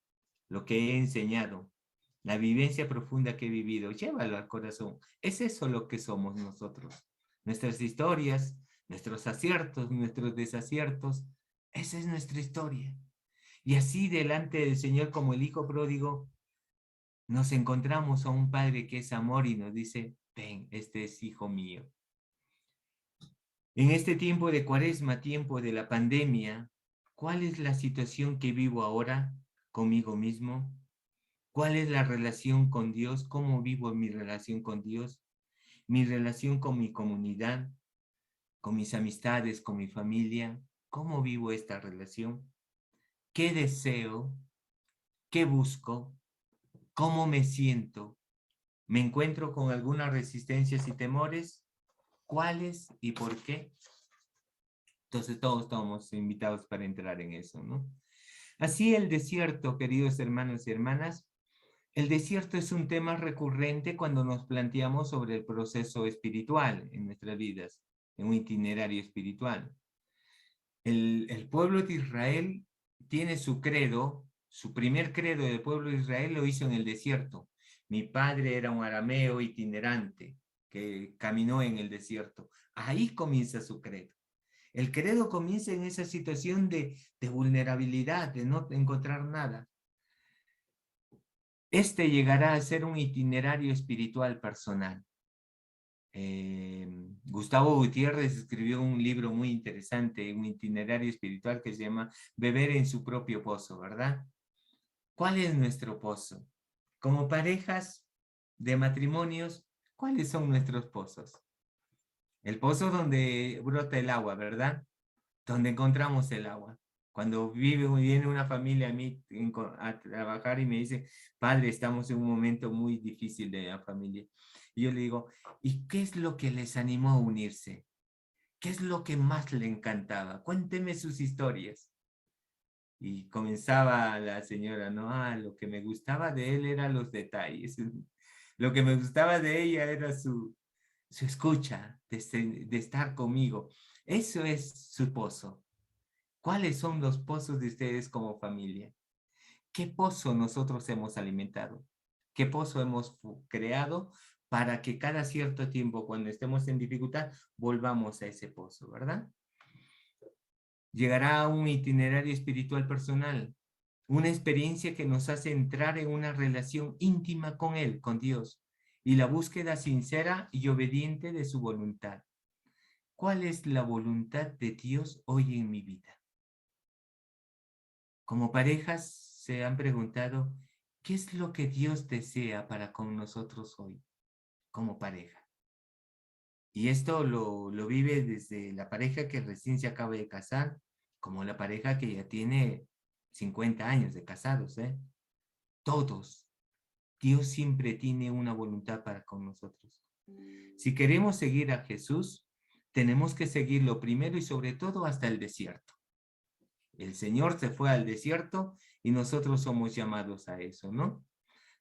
lo que he enseñado, la vivencia profunda que he vivido. Llévalo al corazón. Es eso lo que somos nosotros. Nuestras historias, nuestros aciertos, nuestros desaciertos, esa es nuestra historia. Y así delante del Señor como el Hijo pródigo, nos encontramos a un Padre que es amor y nos dice, ven, este es hijo mío. En este tiempo de Cuaresma, tiempo de la pandemia, ¿cuál es la situación que vivo ahora conmigo mismo? ¿Cuál es la relación con Dios? ¿Cómo vivo mi relación con Dios? Mi relación con mi comunidad, con mis amistades, con mi familia. ¿Cómo vivo esta relación? ¿Qué deseo? ¿Qué busco? ¿Cómo me siento? ¿Me encuentro con algunas resistencias y temores? ¿Cuáles y por qué? Entonces todos estamos invitados para entrar en eso, ¿no? Así el desierto, queridos hermanos y hermanas, el desierto es un tema recurrente cuando nos planteamos sobre el proceso espiritual en nuestras vidas, en un itinerario espiritual. El pueblo de Israel tiene su credo, su primer credo del pueblo de Israel lo hizo en el desierto. Mi padre era un arameo itinerante que caminó en el desierto. Ahí comienza su credo. El credo comienza en esa situación de vulnerabilidad, de no encontrar nada. Este llegará a ser un itinerario espiritual personal. Gustavo Gutiérrez escribió un libro muy interesante, un itinerario espiritual que se llama Beber en su propio pozo, ¿verdad? ¿Cuál es nuestro pozo? Como parejas de matrimonios, ¿cuáles son nuestros pozos? El pozo donde brota el agua, ¿verdad? Donde encontramos el agua. Cuando viene una familia a mí a trabajar y me dice, padre, estamos en un momento muy difícil de la familia. Y yo le digo, ¿y qué es lo que les animó a unirse? ¿Qué es lo que más le encantaba? Cuénteme sus historias. Y comenzaba la señora, no, lo que me gustaba de él eran los detalles. Lo que me gustaba de ella era su escucha, de estar conmigo. Eso es su pozo. ¿Cuáles son los pozos de ustedes como familia? ¿Qué pozo nosotros hemos alimentado? ¿Qué pozo hemos creado para que cada cierto tiempo, cuando estemos en dificultad, volvamos a ese pozo, ¿verdad? Llegará un itinerario espiritual personal, una experiencia que nos hace entrar en una relación íntima con Él, con Dios, y la búsqueda sincera y obediente de su voluntad. ¿Cuál es la voluntad de Dios hoy en mi vida? Como parejas se han preguntado, ¿qué es lo que Dios desea para con nosotros hoy, como pareja? Y esto lo vive desde la pareja que recién se acaba de casar, como la pareja que ya tiene 50 años de casados, ¿eh? Todos. Dios siempre tiene una voluntad para con nosotros. Si queremos seguir a Jesús, tenemos que seguirlo primero y sobre todo hasta el desierto. El Señor se fue al desierto y nosotros somos llamados a eso, ¿no?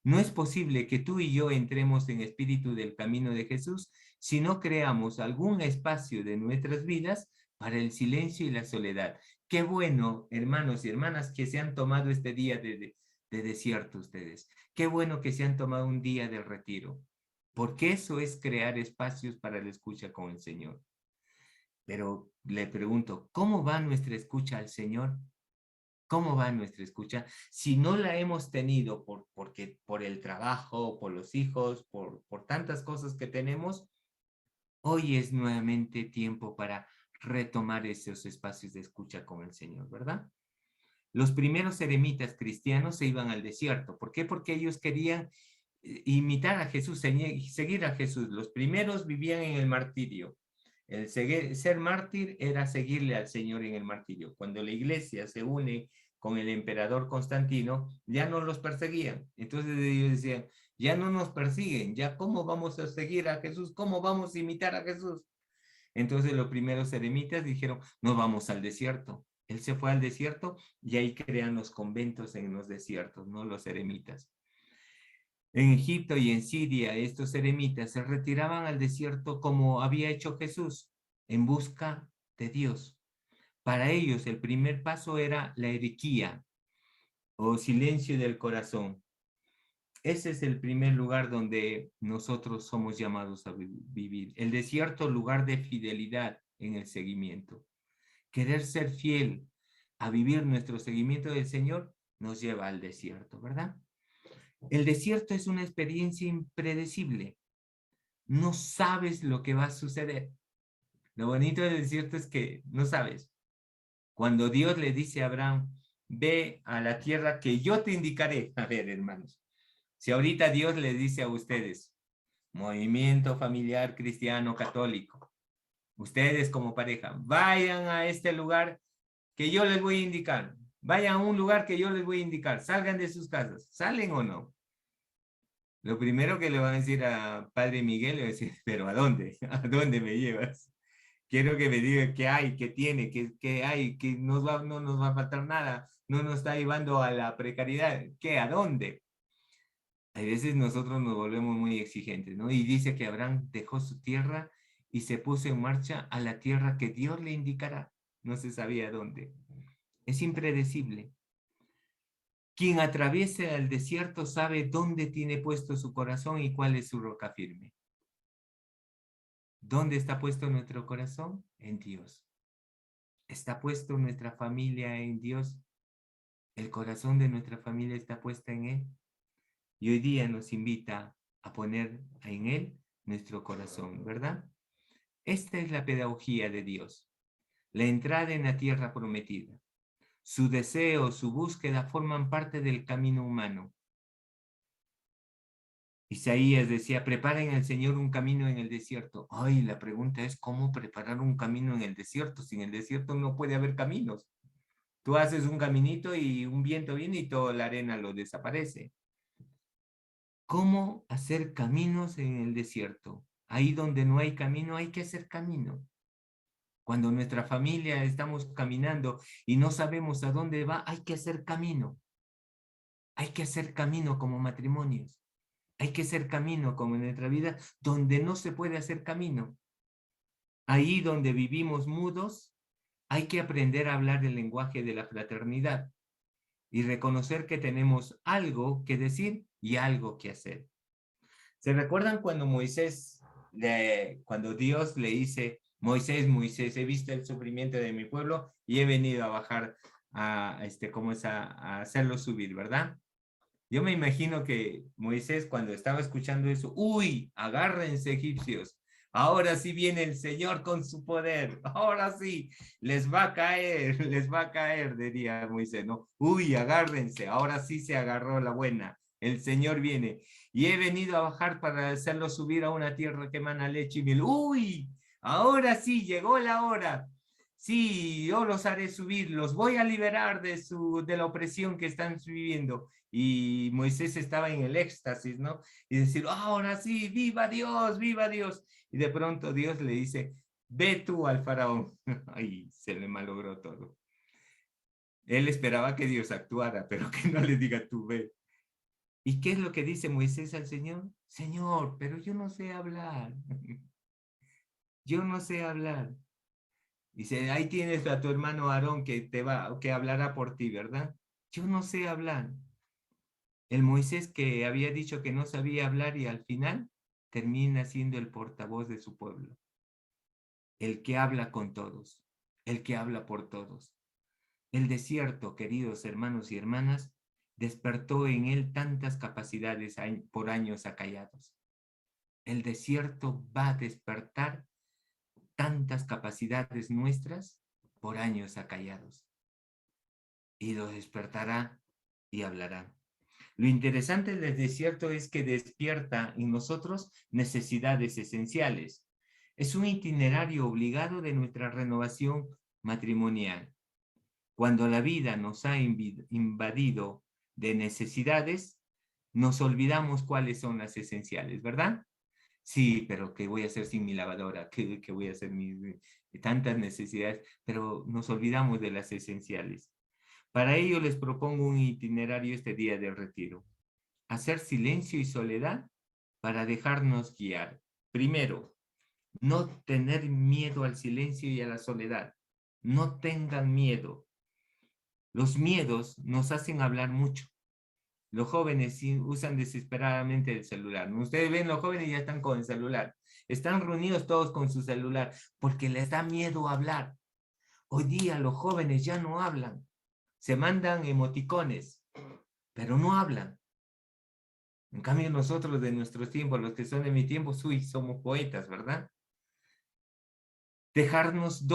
No es posible que tú y yo entremos en espíritu del camino de Jesús si no creamos algún espacio de nuestras vidas para el silencio y la soledad. Qué bueno, hermanos y hermanas, que se han tomado este día de desierto ustedes. Qué bueno que se han tomado un día de retiro, porque eso es crear espacios para la escucha con el Señor. Pero le pregunto, ¿cómo va nuestra escucha al Señor? ¿Cómo va nuestra escucha? Si no la hemos tenido porque por el trabajo, por los hijos, por tantas cosas que tenemos, hoy es nuevamente tiempo para retomar esos espacios de escucha con el Señor, ¿verdad? Los primeros eremitas cristianos se iban al desierto. ¿Por qué? Porque ellos querían imitar a Jesús, seguir a Jesús. Los primeros vivían en el martirio. El ser mártir era seguirle al Señor en el martirio. Cuando la iglesia se une con el emperador Constantino, ya no los perseguían. Entonces ellos decían, ya no nos persiguen, ya cómo vamos a seguir a Jesús, cómo vamos a imitar a Jesús. Entonces los primeros eremitas dijeron, nos vamos al desierto. Él se fue al desierto y ahí crean los conventos en los desiertos, ¿no? Los eremitas. En Egipto y en Siria, estos eremitas se retiraban al desierto como había hecho Jesús, en busca de Dios. Para ellos el primer paso era la eriquía o silencio del corazón. Ese es el primer lugar donde nosotros somos llamados a vivir. El desierto, lugar de fidelidad en el seguimiento. Querer ser fiel a vivir nuestro seguimiento del Señor nos lleva al desierto, ¿verdad? El desierto es una experiencia impredecible. No sabes lo que va a suceder. Lo bonito del desierto es que no sabes. Cuando Dios le dice a Abraham, ve a la tierra que yo te indicaré. A ver, hermanos, si ahorita Dios le dice a ustedes, movimiento familiar cristiano católico, ustedes como pareja, vayan a este lugar que yo les voy a indicar. Vayan a un lugar que yo les voy a indicar. Salgan de sus casas. ¿Salen o no? Lo primero que le van a decir a Padre Miguel, le va a decir, pero ¿a dónde? ¿A dónde me llevas? Quiero que me diga qué hay, qué tiene, qué hay, que no nos va a faltar nada, no nos está llevando a la precariedad. ¿Qué? ¿A dónde? A veces nosotros nos volvemos muy exigentes, ¿no? Y dice que Abraham dejó su tierra y se puso en marcha a la tierra que Dios le indicará. No se sabía dónde. Es impredecible. Quien atraviesa el desierto sabe dónde tiene puesto su corazón y cuál es su roca firme. ¿Dónde está puesto nuestro corazón? En Dios. ¿Está puesto nuestra familia en Dios? ¿El corazón de nuestra familia está puesto en Él? Y hoy día nos invita a poner en Él nuestro corazón, ¿verdad? Esta es la pedagogía de Dios. La entrada en la tierra prometida. Su deseo, su búsqueda forman parte del camino humano. Isaías decía, preparen al Señor un camino en el desierto. Ay, la pregunta es, ¿cómo preparar un camino en el desierto? Si en el desierto no puede haber caminos. Tú haces un caminito y un viento viene y toda la arena lo desaparece. ¿Cómo hacer caminos en el desierto? Ahí donde no hay camino, hay que hacer camino. Cuando nuestra familia estamos caminando y no sabemos a dónde va, hay que hacer camino. Hay que hacer camino como matrimonios. Hay que hacer camino como en nuestra vida donde no se puede hacer camino. Ahí donde vivimos mudos, hay que aprender a hablar el lenguaje de la fraternidad y reconocer que tenemos algo que decir y algo que hacer. ¿Se recuerdan cuando cuando Dios le dice, Moisés, Moisés, he visto el sufrimiento de mi pueblo y he venido a bajar a hacerlo subir, ¿verdad? Yo me imagino que Moisés cuando estaba escuchando eso, uy, agárrense egipcios, ahora sí viene el Señor con su poder, ahora sí, les va a caer, les va a caer, diría Moisés, ¿no? Uy, agárrense, ahora sí se agarró la buena, el Señor viene. Y he venido a bajar para hacerlo subir a una tierra que emana leche y miel. Uy, ahora sí, llegó la hora. Sí, yo los haré subir, los voy a liberar de la opresión que están viviendo. Y Moisés estaba en el éxtasis, ¿no? Y decir, ahora sí, viva Dios, viva Dios. Y de pronto Dios le dice, ve tú al faraón. Ay, se le malogró todo. Él esperaba que Dios actuara, pero que no le diga tú ve. ¿Y qué es lo que dice Moisés al Señor? Señor, pero yo no sé hablar. Yo no sé hablar. Dice, ahí tienes a tu hermano Aarón que hablará por ti, ¿verdad? Yo no sé hablar. El Moisés que había dicho que no sabía hablar y al final termina siendo el portavoz de su pueblo. El que habla con todos, el que habla por todos. El desierto, queridos hermanos y hermanas, despertó en él tantas capacidades por años acallados. El desierto va a despertar tantas capacidades nuestras por años acallados. Y lo despertará y hablará. Lo interesante del desierto es que despierta en nosotros necesidades esenciales. Es un itinerario obligado de nuestra renovación matrimonial. Cuando la vida nos ha invadido de necesidades, nos olvidamos cuáles son las esenciales, ¿verdad? Sí, pero ¿qué voy a hacer sin mi lavadora? ¿Qué voy a hacer mis tantas necesidades? Pero nos olvidamos de las esenciales. Para ello les propongo un itinerario este día del retiro. Hacer silencio y soledad para dejarnos guiar. Primero, no tener miedo al silencio y a la soledad. No tengan miedo. Los miedos nos hacen hablar mucho. Los jóvenes usan desesperadamente el celular. Ustedes ven, los jóvenes ya están con el celular. Están reunidos todos con su celular porque les da miedo hablar. Hoy día los jóvenes ya no hablan. Se mandan emoticones, pero no hablan. En cambio nosotros de nuestros tiempos, los que son de mi tiempo, somos poetas, ¿verdad? Dejarnos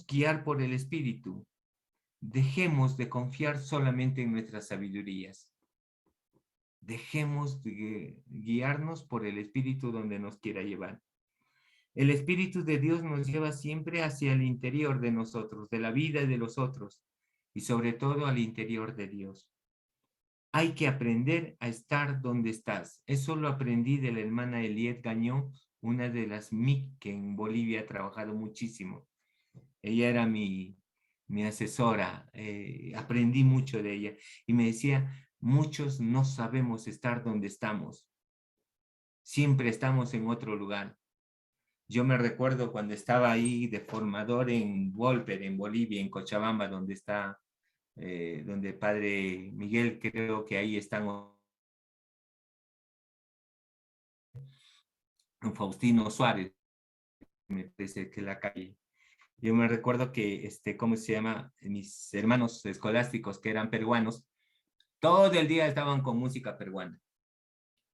guiar por el Espíritu. Dejemos de confiar solamente en nuestras sabidurías. Dejemos de guiarnos por el Espíritu donde nos quiera llevar. El Espíritu de Dios nos lleva siempre hacia el interior de nosotros, de la vida de los otros, y sobre todo al interior de Dios. Hay que aprender a estar donde estás. Eso lo aprendí de la hermana Eliette Gañón, una de las MIC que en Bolivia ha trabajado muchísimo. Ella era mi asesora, aprendí mucho de ella y me decía, muchos no sabemos estar donde estamos, siempre estamos en otro lugar. Yo me recuerdo cuando estaba ahí de formador en Wolper, en Bolivia, en Cochabamba, donde está, donde Padre Miguel, creo que ahí están Faustino Suárez, me parece que la calle. Yo me recuerdo que, ¿cómo se llama? Mis hermanos escolásticos que eran peruanos, todo el día estaban con música peruana.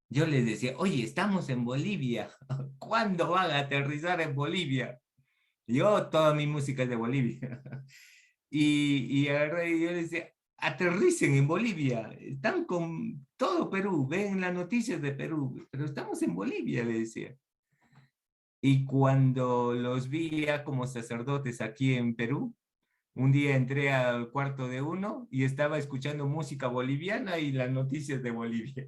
Yo les decía, oye, estamos en Bolivia, ¿cuándo van a aterrizar en Bolivia? Yo, toda mi música es de Bolivia. Y agarré y yo les decía, aterricen en Bolivia, están con todo Perú, ven las noticias de Perú, pero estamos en Bolivia, le decía. Y cuando los vi ya como sacerdotes aquí en Perú, un día entré al cuarto de uno y estaba escuchando música boliviana y las noticias de Bolivia.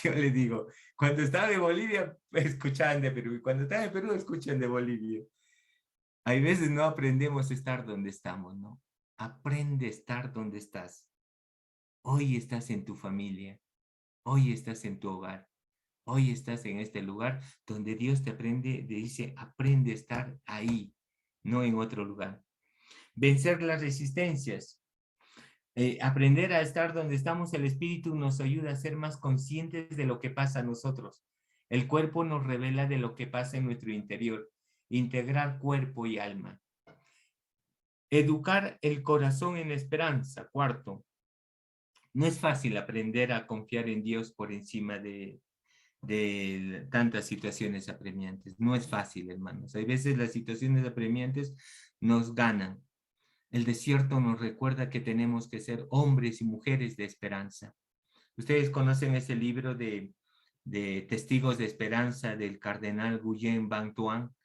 Yo le digo, cuando estaba de Bolivia, escuchaban de Perú, y cuando estaba de Perú, escuchan de Bolivia. Hay veces no aprendemos a estar donde estamos, ¿no? Aprende a estar donde estás. Hoy estás en tu familia, hoy estás en tu hogar, hoy estás en este lugar donde Dios te dice, aprende a estar ahí, no en otro lugar. Vencer las resistencias. Aprender a estar donde estamos, el espíritu nos ayuda a ser más conscientes de lo que pasa a nosotros. El cuerpo nos revela de lo que pasa en nuestro interior. Integrar cuerpo y alma. Educar el corazón en esperanza. Cuarto, no es fácil aprender a confiar en Dios por encima de tantas situaciones apremiantes. No es fácil, hermanos. Hay veces las situaciones apremiantes nos ganan. El desierto nos recuerda que tenemos que ser hombres y mujeres de esperanza. Ustedes conocen ese libro de Testigos de Esperanza del cardenal Nguyen Van Thuan.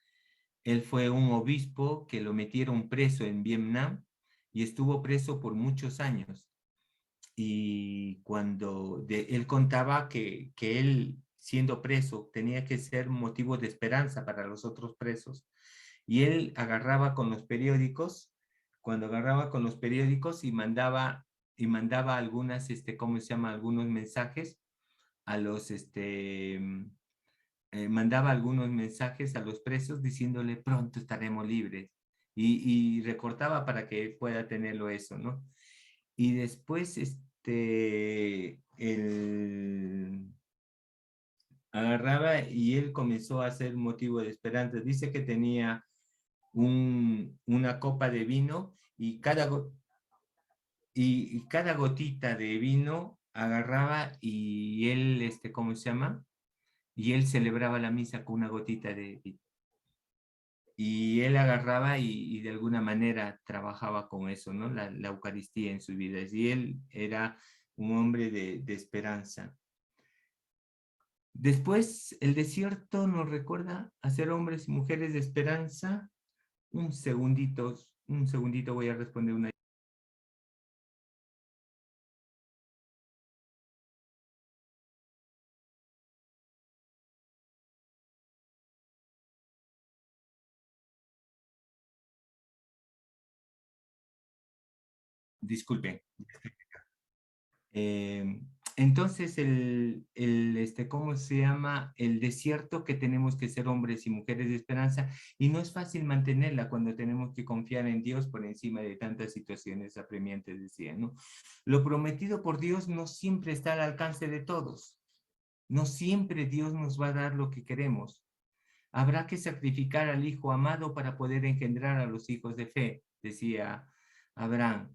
Él fue un obispo que lo metieron preso en Vietnam y estuvo preso por muchos años. Y cuando él contaba que él, siendo preso, tenía que ser motivo de esperanza para los otros presos. Y él agarraba con los periódicos, cuando agarraba con los periódicos y mandaba algunas, ¿cómo se llama? Algunos mensajes a los, mandaba algunos mensajes a los presos diciéndole pronto estaremos libres. Y recortaba para que pueda tenerlo eso, ¿no? Y después, él agarraba y él comenzó a hacer motivo de esperanza. Dice que tenía una copa de vino y cada gotita de vino agarraba y él, ¿cómo se llama? Y él celebraba la misa con una gotita de vino. Y él agarraba y de alguna manera trabajaba con eso, ¿no? La Eucaristía en su vida. Y él era un hombre de esperanza. Después, el desierto nos recuerda a ser hombres y mujeres de esperanza. Un segundito voy a responder una. Disculpen. Eh, entonces, ¿cómo se llama? El desierto que tenemos que ser hombres y mujeres de esperanza, y no es fácil mantenerla cuando tenemos que confiar en Dios por encima de tantas situaciones apremiantes, decía, ¿no? Lo prometido por Dios no siempre está al alcance de todos. No siempre Dios nos va a dar lo que queremos. Habrá que sacrificar al hijo amado para poder engendrar a los hijos de fe, decía Abraham.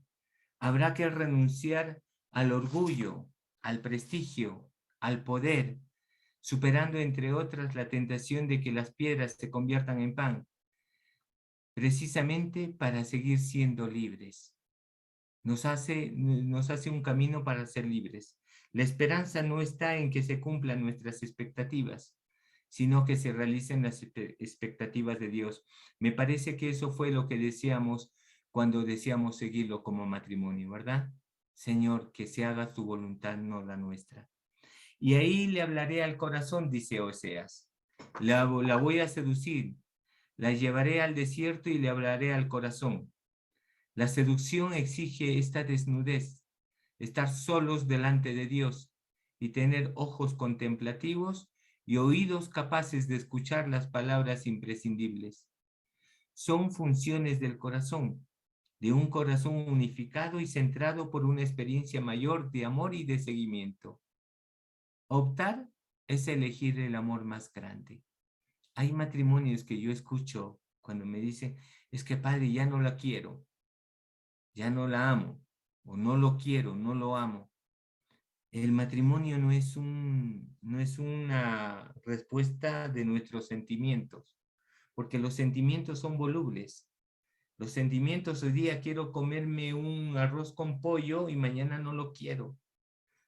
Habrá que renunciar al orgullo, al prestigio, al poder, superando entre otras la tentación de que las piedras se conviertan en pan, precisamente para seguir siendo libres. Nos hace un camino para ser libres. La esperanza no está en que se cumplan nuestras expectativas, sino que se realicen las expectativas de Dios. Me parece que eso fue lo que decíamos cuando decíamos seguirlo como matrimonio, ¿verdad? Señor, que se haga tu voluntad, no la nuestra. Y ahí le hablaré al corazón, dice Oseas. La voy a seducir, la llevaré al desierto y le hablaré al corazón. La seducción exige esta desnudez, estar solos delante de Dios y tener ojos contemplativos y oídos capaces de escuchar las palabras imprescindibles. Son funciones del corazón, de un corazón unificado y centrado por una experiencia mayor de amor y de seguimiento. Optar es elegir el amor más grande. Hay matrimonios que yo escucho cuando me dicen, es que padre, ya no la quiero, ya no la amo, o no lo quiero, no lo amo. El matrimonio no es una respuesta de nuestros sentimientos, porque los sentimientos son volubles. Los sentimientos, hoy día quiero comerme un arroz con pollo y mañana no lo quiero.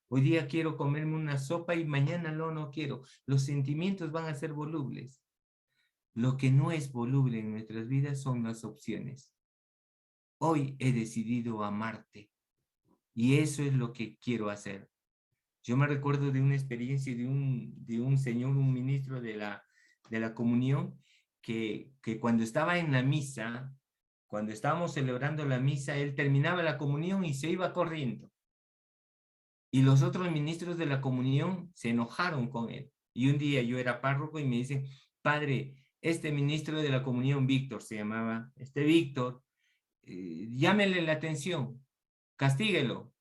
Hoy día quiero comerme una sopa y mañana no quiero. Los sentimientos van a ser volubles. Lo que no es voluble en nuestras vidas son las opciones. Hoy he decidido amarte y eso es lo que quiero hacer. Yo me recuerdo de una experiencia de un señor, un ministro de la comunión, que cuando estaba en la misa, cuando estábamos celebrando la misa, él terminaba la comunión y se iba corriendo. Y los otros ministros de la comunión se enojaron con él. Y un día yo era párroco y me dicen, padre, este ministro de la comunión, Víctor se llamaba, este Víctor, llámele la atención, castíguelo.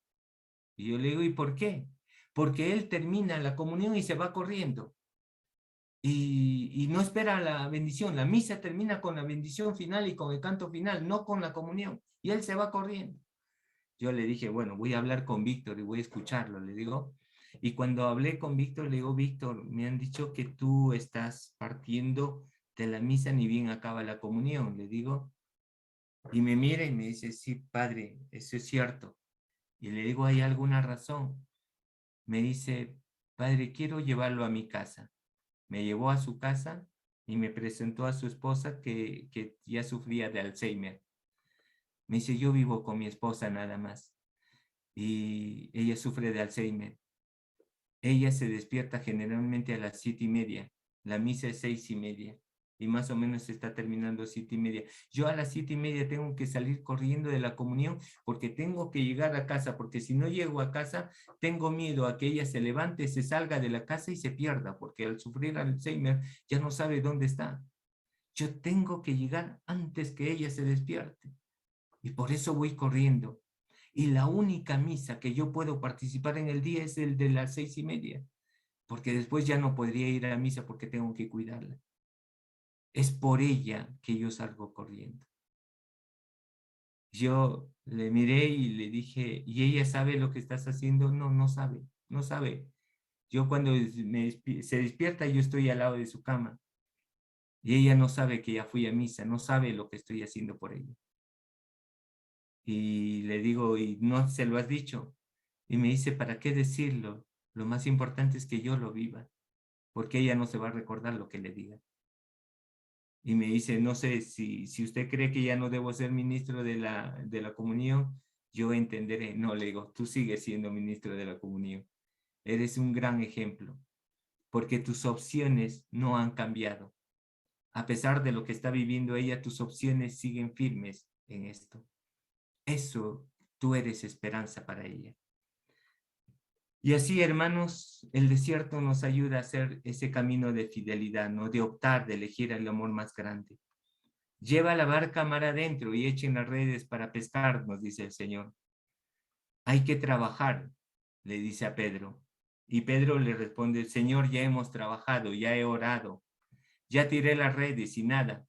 Y yo le digo, ¿y por qué? Porque él termina la comunión y se va corriendo. Y no espera la bendición. La misa termina con la bendición final y con el canto final, no con la comunión. Y él se va corriendo. Yo le dije, bueno, voy a hablar con Víctor y voy a escucharlo, le digo. Y cuando hablé con Víctor, le digo, Víctor, me han dicho que tú estás partiendo de la misa ni bien acaba la comunión, le digo. Y me mira y me dice, sí, padre, eso es cierto. Y le digo, ¿hay alguna razón? Me dice, padre, quiero llevarlo a mi casa. Me llevó a su casa y me presentó a su esposa que ya sufría de Alzheimer. Me dice, yo vivo con mi esposa nada más y ella sufre de Alzheimer. Ella se despierta generalmente a las 7:30. La misa es 6:30 y más o menos se está terminando 7:30. Yo a las 7:30 tengo que salir corriendo de la comunión porque tengo que llegar a casa, porque si no llego a casa tengo miedo a que ella se levante, se salga de la casa y se pierda, porque al sufrir Alzheimer ya no sabe dónde está. Yo tengo que llegar antes que ella se despierte y por eso voy corriendo. Y la única misa que yo puedo participar en el día es el de las 6:30, porque después ya no podría ir a la misa porque tengo que cuidarla. Es por ella que yo salgo corriendo. Yo le miré y le dije, ¿y ella sabe lo que estás haciendo? No, no sabe, no sabe. Yo cuando se despierta, yo estoy al lado de su cama. Y ella no sabe que ya fui a misa, no sabe lo que estoy haciendo por ella. Y le digo, ¿y no se lo has dicho? Y me dice, ¿para qué decirlo? Lo más importante es que yo lo viva, porque ella no se va a recordar lo que le diga. Y me dice, no sé, si usted cree que ya no debo ser ministro de la comunión, yo entenderé. No, le digo, tú sigues siendo ministro de la comunión. Eres un gran ejemplo, porque tus opciones no han cambiado. A pesar de lo que está viviendo ella, tus opciones siguen firmes en esto. Eso, tú eres esperanza para ella. Y así, hermanos, el desierto nos ayuda a hacer ese camino de fidelidad, ¿no? De optar, de elegir el amor más grande. Lleva la barca mar adentro y echen las redes para pescar, nos dice el Señor. Hay que trabajar, le dice a Pedro. Y Pedro le responde, Señor, ya hemos trabajado, ya he orado, ya tiré las redes y nada.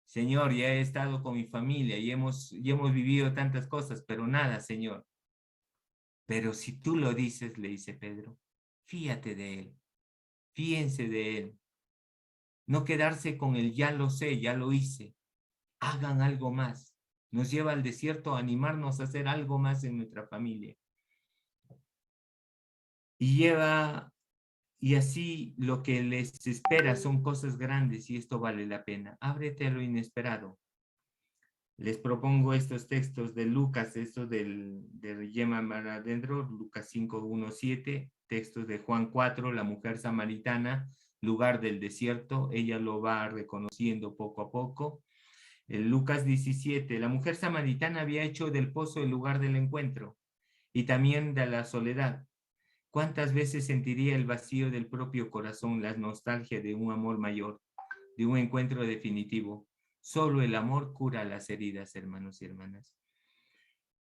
Señor, ya he estado con mi familia y hemos vivido tantas cosas, pero nada, Señor. Pero si tú lo dices, le dice Pedro, fíate de él, fíense de él. No quedarse con el ya lo sé, ya lo hice. Hagan algo más. Nos lleva al desierto a animarnos a hacer algo más en nuestra familia. Y así lo que les espera son cosas grandes y esto vale la pena. Ábrete a lo inesperado. Les propongo estos textos de Lucas, estos del Yema Maradendro, Lucas 5, 1, 7, textos de Juan 4, la mujer samaritana, lugar del desierto, ella lo va reconociendo poco a poco. En Lucas 17, la mujer samaritana había hecho del pozo el lugar del encuentro y también de la soledad. ¿Cuántas veces sentiría el vacío del propio corazón, la nostalgia de un amor mayor, de un encuentro definitivo? Solo el amor cura las heridas, hermanos y hermanas.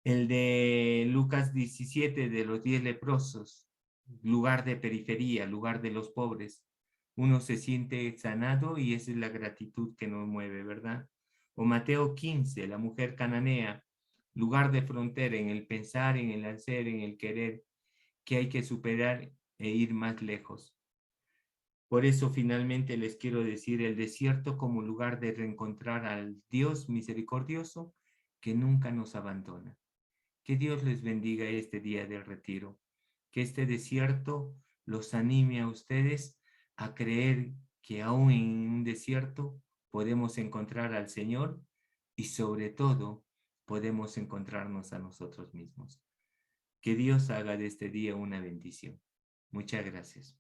El de Lucas 17, de los 10 leprosos, lugar de periferia, lugar de los pobres. Uno se siente sanado y esa es la gratitud que nos mueve, ¿verdad? O Mateo 15, la mujer cananea, lugar de frontera en el pensar, en el hacer, en el querer, que hay que superar e ir más lejos. Por eso finalmente les quiero decir el desierto como lugar de reencontrar al Dios misericordioso que nunca nos abandona. Que Dios les bendiga este día del retiro. Que este desierto los anime a ustedes a creer que aún en un desierto podemos encontrar al Señor y sobre todo podemos encontrarnos a nosotros mismos. Que Dios haga de este día una bendición. Muchas gracias.